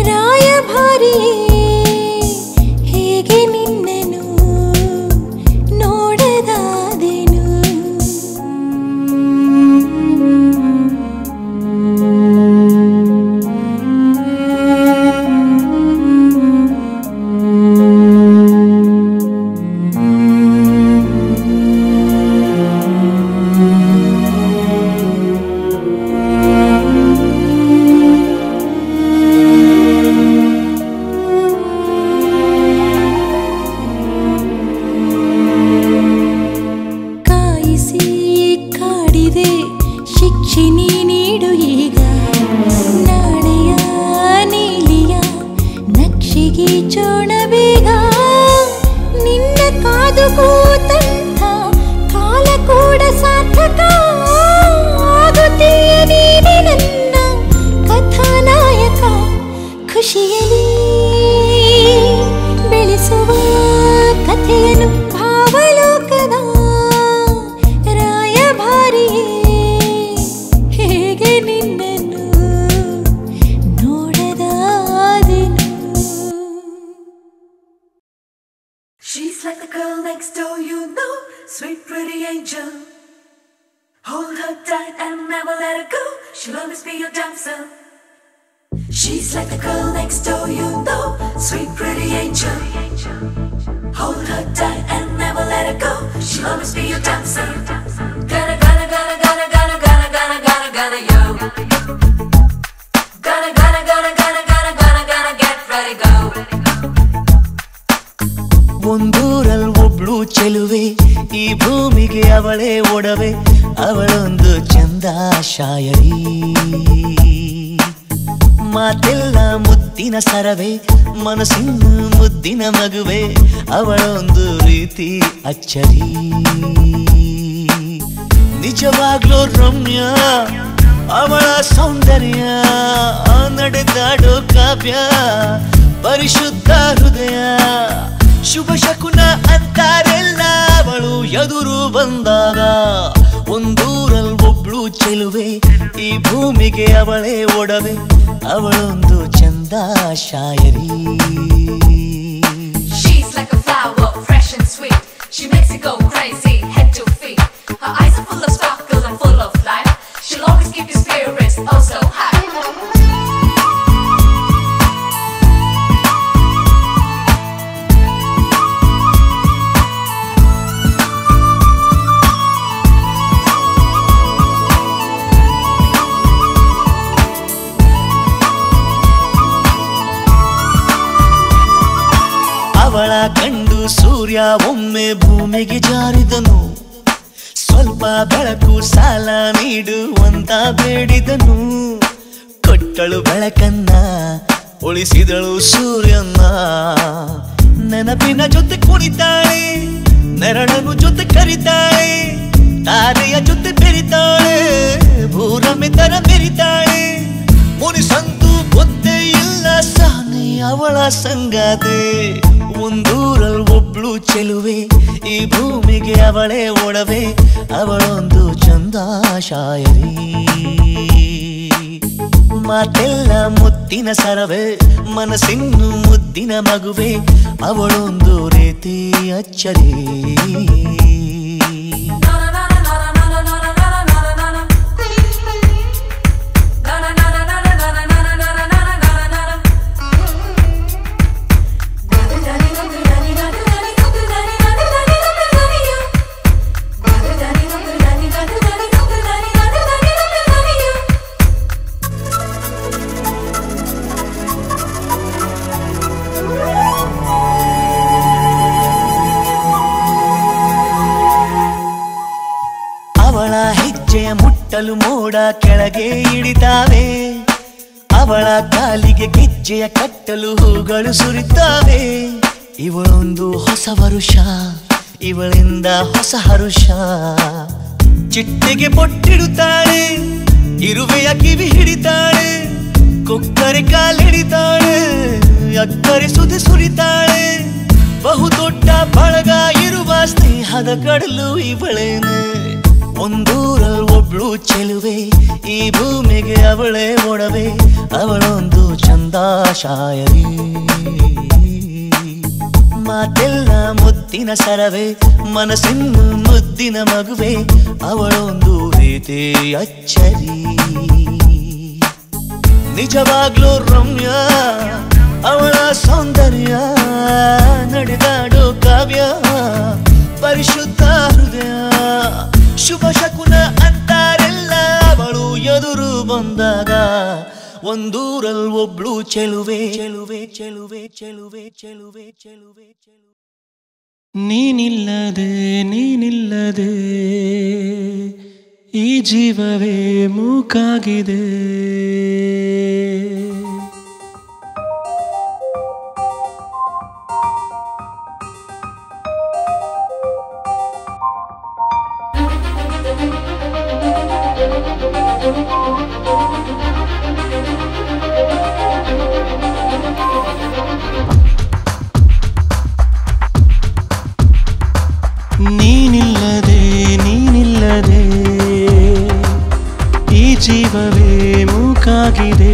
ರಾಯಭಾರಿಯೇ ಹೇಗೆ ನಿನ್ನನು ನೋಡದಾದೆನು. ಕಾಯಿಸಿ ಕಾಡಿದೆ ಶಿಕ್ಷೆ ನೀ ನೀಡು ಈಗ. ನಾಳೆಯ ನೀಲಿಯ ನಕ್ಷೆಗೆ ಚೋಣ ಬೇಗ. ನಿನ್ನ ಕಾದು ಕೂತಂಥ ಕಾಲ ಕೂಡ ಸಾರ್ಥಕ ಆಗುತ್ತೀಯ ನೀನೆ ನನ್ನ ಕಥಾನಾಯಕ. ಖುಷಿಯಲ್ಲಿ ಬೆಳೆಸುವ ಕಥೆಯನ್ನು ಭಾವಲೋಕದ ರಾಯಭಾರಿಯೇ ಹೇಗೆ ನಿನ್ನನ್ನು ನೋಡದಾದೆನು. She's like the girl next door, you know, sweet pretty angel. Hold her tight and never let her go. She'll always be your dancer. She's like the girl next door, you know, sweet pretty angel. Hold her tight and never let let her go. She'll always be your dancer. Gonna, gonna, gonna, gonna, gonna, gonna, gonna, gonna, gonna, yo. Gonna, gonna, gonna, gonna, gonna, gonna, gonna, get ready, go. ಒಂದೂರಲ್ ಒಬ್ಳು ಚೆಲುವೆ, ಈ ಭೂಮಿಗೆ ಅವಳೇ ಒಡವೆ, ಅವಳೊಂದು ಚಂದ ಶಾಯರಿ. ಮಾತೆಲ್ಲ ಮುದ್ದಿನ ಸರವೆ, ಮನಸ್ಸಿನ್ನು ಮುದ್ದಿನ ಮಗುವೆ, ಅವಳೊಂದು ರೀತಿ ಅಚ್ಚರಿ. ನಿಜವಾಗ್ಲೂ ರಮ್ಯ ಅವಳ ಸೌಂದರ್ಯ, ನಡೆದಾಡೋ ಕಾವ್ಯ ಪರಿಶುದ್ಧ ಹೃದಯ. ಶುಭ ಶಕುನ ಅಂತಾರೆಲ್ಲ ಅವಳು ಎದುರು ಬಂದಾಗ. ಒಂದೂರಲ್ ಒಬ್ಳು ಚೆಲುವೆ, ಈ ಭೂಮಿಗೆ ಅವಳೇ ಒಡವೆ, ಅವಳೊಂದು ಚಂದ ಶಾಯರಿ. She's like a flower, fresh and sweet. She makes you go crazy, head to feet. Her eyes are full of sparkle and full of life. She'll always keep your spirits oh so high. ಅವಳ ಕಂಡು ಸೂರ್ಯ ಒಮ್ಮೆ ಭೂಮಿಗೆ ಜಾರಿದನು, ಸ್ವಲ್ಪ ಬೆಳಕು ಸಾಲ ನೀಡುವಂತ ಬೇಡಿದನು. ಕೊಟ್ಟಳು ಬೆಳಕನ್ನ, ಉಳಿಸಿದಳು ಸೂರ್ಯನ್ನ. ನೆನಪಿನ ಜೊತೆ ಕುಣಿತಾಳೆ, ನೆರಳನ್ನು ಜೊತೆ ಕರಿತಾಳೆ, ತಾರೆಯ ಜೊತೆ ಬೆರಿತಾಳೆ, ಭೂರಮೆ ತರ ಬೆರಿತಾಳೆ. ಮುನಿಸಂತೂ ಗೊತ್ತೇ ಇಲ್ಲ ಸಾನೆ ಅವಳ ಸಂಗಾತೆ. ಒಂದೂರಲ್ ಒಬ್ಳು ಚೆಲುವೆ, ಈ ಭೂಮಿಗೆ ಅವಳೇ ಒಡವೆ, ಅವಳೊಂದು ಚಂದ ಶಾಯರಿ. ಮಾತೆಲ್ಲ ಮುತ್ತಿನ ಸರವೆ, ಮನಸ್ಸಿನ್ನು ಮುದ್ದಿನ ಮಗುವೆ, ಅವಳೊಂದು ರೀತಿ ಅಚ್ಚರಿ. ಅವಳ ಹೆಜ್ಜೆಯ ಮುಟ್ಟಲು ಮೋಡ ಕೆಳಗೆ ಇಳಿತಾವೆ, ಅವಳ ಕಾಲಿಗೆ ಗೆಜ್ಜೆಯ ಕಟ್ಟಲು ಹೂಗಳು ಸುರಿತಾವೆ. ಇವಳೊಂದು ಹೊಸ ವರುಷ, ಇವಳಿಂದ ಹೊಸ ಹರುಷ. ಚಿಟ್ಟೆಗೆ ಪೊಟ್ಟಿಡುತ್ತಾಳೆ, ಇರುವೆಯ ಕಿವಿ ಹಿಡಿತಾಳೆ, ಕೊಕ್ಕರೆ ಕಾಲಿಡಿತಾಳೆ, ಅಕ್ಕರೆ ಸುದಿ ಸುರಿತಾಳೆ. ಬಹುದೊಡ್ಡ ಬಳಗ ಇರುವ ಸ್ನೇಹದ ಕಡಲು ಇವಳೇನೆ. ಒಂದೂರಲ್ ಒಬ್ಳು ಚೆಲುವೆ, ಈ ಭೂಮಿಗೆ ಅವಳೇ ಒಡವೆ, ಅವಳೊಂದು ಚಂದ ಶಾಯರಿ. ಮಾತೆಲ್ಲ ಮುದ್ದಿನ ಸರವೆ, ಮನಸ್ಸಿನ್ನು ಮುದ್ದಿನ ಮಗುವೆ, ಅವಳೊಂದು ರೀತಿ ಅಚ್ಚರಿ. ನಿಜವಾಗ್ಲೂ ರಮ್ಯ ಅವಳ ಸೌಂದರ್ಯ, ನಡೆದಾಡೋ ಕಾವ್ಯ ಪರಿಶುದ್ಧ ಹೃದಯ. ಶುಭ ಶಕುನ ಅಂತಾರೆಲ್ಲ ಅವಳು ಎದುರು ಬಂದಾಗ. ಒಂದೂರಲ್ ಒಬ್ಳು ಚೆಲುವೆ, ಚೆಲುವೆ ಚೆಲುವೆ ಚೆಲುವೆ ಚೆಲುವೆ ಚೆಲುವೆ ಚೆಲುವೆ. ನೀನಿಲ್ಲದೆ ನೀನಿಲ್ಲದೆ ಈ ಜೀವವೇ ಮೂಕಾಗಿದೆ. ನೀನಿಲ್ಲದೆ ನೀನಿಲ್ಲದೆ ಈ ಜೀವವೇ ಮೂಕಾಗಿದೆ.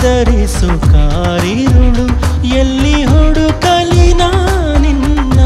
ಹೆದರಿಸು ಕಾರಿರುಳು ಎಲ್ಲಿ ಹುಡುಕಲಿ ನಾನಿನ್ನ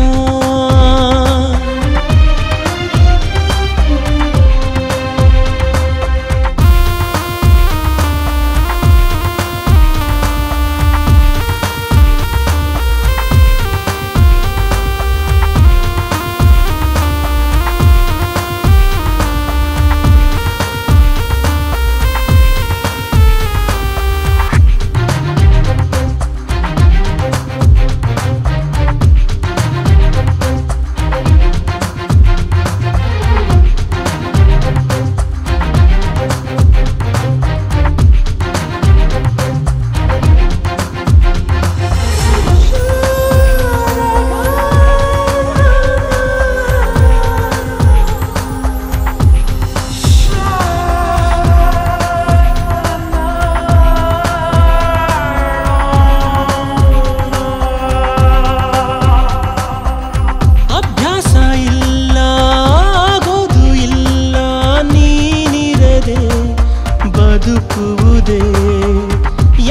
ಬದುಕುವುದೇ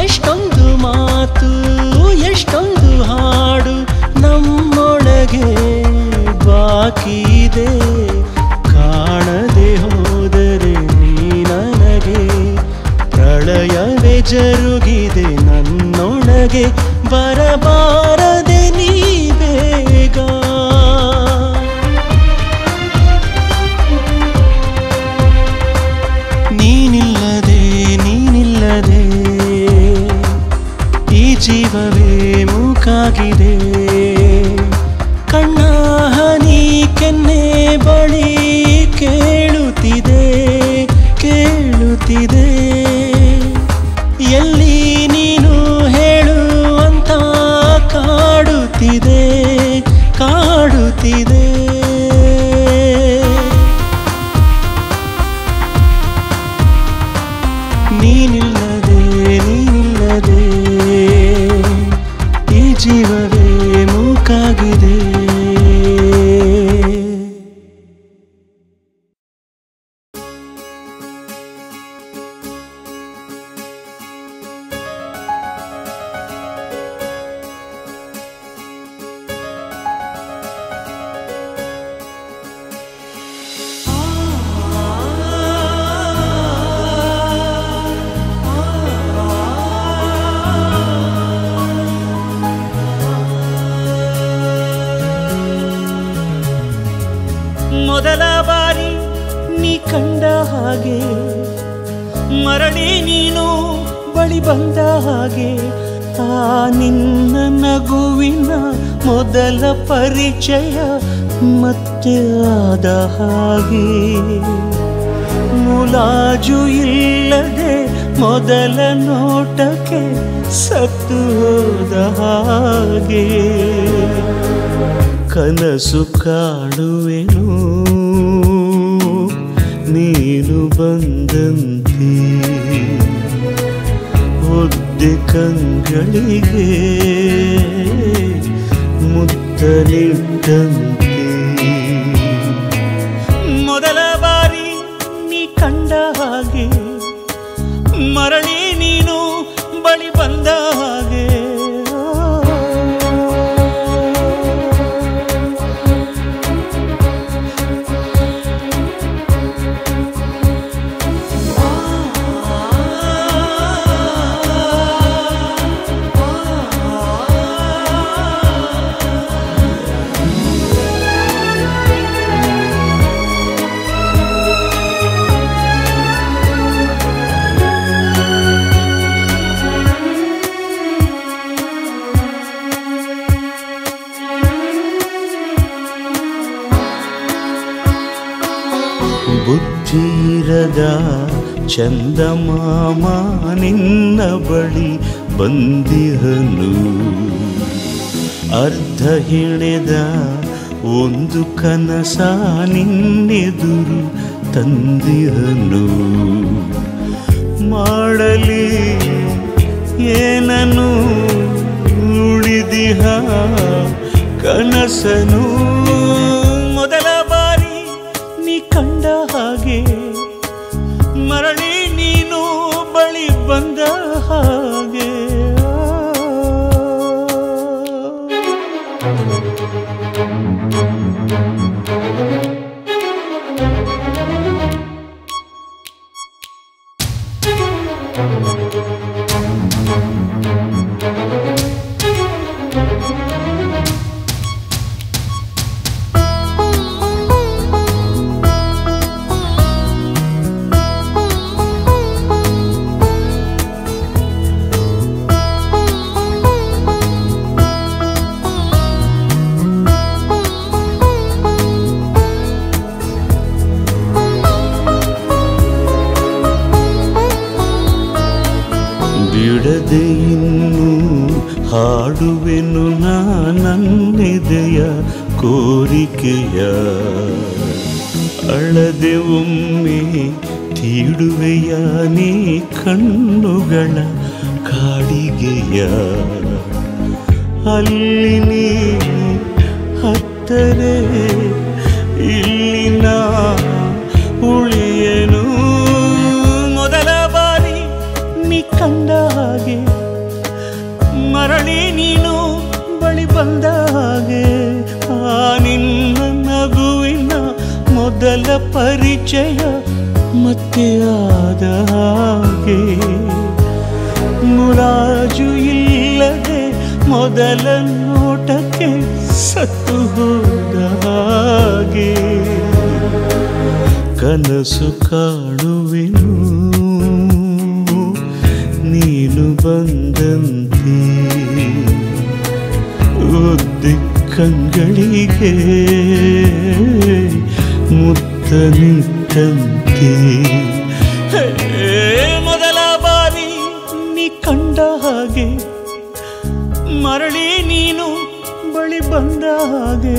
ಎಷ್ಟೊಂದು ಮಾತು ಎಷ್ಟೊಂದು ಹಾಡು ನಮ್ಮೊಳಗೆ ಬಾಕಿದೆ ಕಾಣದೆ ಹೋದರೆ ನೀ ನನಗೆ ಪ್ರಳಯವೇ ಜರುಗಿದೆ ನನ್ನೊಳಗೆ ಬರಬಾರದೆ ನೀ ಬೇಗ ನೀನಿಲ್ಲದೆ ಈ ಜೀವವೇ ಮೂಕಾಗಿದೆ ಕಣ್ಣ ಹನಿ ಕೆನ್ನೆ ಬಳಿ ಕೇಳುತ್ತಿದೆ ಎಲ್ಲಿ ನೀನು ಹೇಳು ಅಂತ ಕಾಡುತ್ತಿದೆ ನೀನಿಲ್ಲದೆ ಈ ಜೀವವೇ ಮೂಕಾಗಿದೆ ಮೊದಲ ಬಾರಿ ನೀ ಕಂಡ ಹಾಗೆ ಮರಳಿ ನೀನು ಬಳಿ ಬಂದ ಹಾಗೆ ಆ ನಿನ್ನ ನಗುವಿನ ಮೊದಲ ಪರಿಚಯ ಮತ್ತೆ ಆದ ಹಾಗೆ ಮುಲಾಜು ಇಲ್ಲದೆ ಮೊದಲ ನೋಟಕ್ಕೆ ಸತ್ತು ಹೋದ ಹಾಗೆ ಕನಸು ಕಾಣುವೆನು ನೀನು ಬಂದಂತೆ ಒದ್ದೆ ಕಂಗಳಿಗೆ ಮುತ್ತಲಿಟ್ಟಂತೆ ಮೊದಲ ಬಾರಿ ನೀ ಕಂಡ ಹಾಗೆ ಮರಳಿ ನೀನು ಬಳಿ ಬಂದ ಹಾಗೆ ಬುದ್ಧಿರದ ಚಂದಮಾಮ ನಿನ್ನ ಬಳಿ ಬಂದಿಹನು ಅರ್ಧ ಹೆಣೆದ ಒಂದು ಕನಸ ನಿನ್ನೆದುರು ತಂದಿಹನು ಮಾಡಲಿ ಏನನು ಉಳಿದಿಹ ಕನಸನು ಮೊದಲ ಬಾರಿ ನೀ ಕಂಡ ಹಾಗೆ ಮರಳಿ ನೀನು ಬಳಿ ಬಂದ ಹಾಗೆ ಬಿಡದೆ ಇನ್ನು ಹಾಡುವೆನು ನನ್ನೆದೆಯ ಕೋರಿಕೆಯ ಅಳದೆ ಒಮ್ಮೆ ತೀಡುವೆಯ ನೀ ಕಣ್ಣುಗಳ ಕಾಡಿಗೆಯ ಅಲ್ಲಿ ನೀನು ಹತ್ತರೆ ಇಲ್ಲಿನ ಉಳಿಯನು ಮೊದಲ ಬಾರಿ ನೀ ಕಂಡ ಹಾಗೆ ಮರಳಿ ನೀನು ಬಳಿ ಬಂದ ಹಾಗೆ ಆ ನಿನ್ನ ನಗುವಿನ ಮೊದಲ ಪರಿಚಯ ಮತ್ತೆ ಆದ ಹಾಗೆ ಮುರಾಜು ಇಲ್ಲದೆ ಮೊದಲ ನೋಟಕ್ಕೆ ಸತ್ತು ಹೋದ ಹಾಗೆ ಕನಸು ಕಾಣುವೆನು ನೀನು ಬಂದಂತೆ ಒದ್ದೆ ಕಂಗಳಿಗೆ ಮುತ್ತ ನಿಂತಂತೆ ಮೊದಲ ಬಾರಿ ನೀ ಕಂಡ ಹಾಗೆ ಮರಳಿ ನೀನು ಬಳಿ ಬಂದ ಹಾಗೆ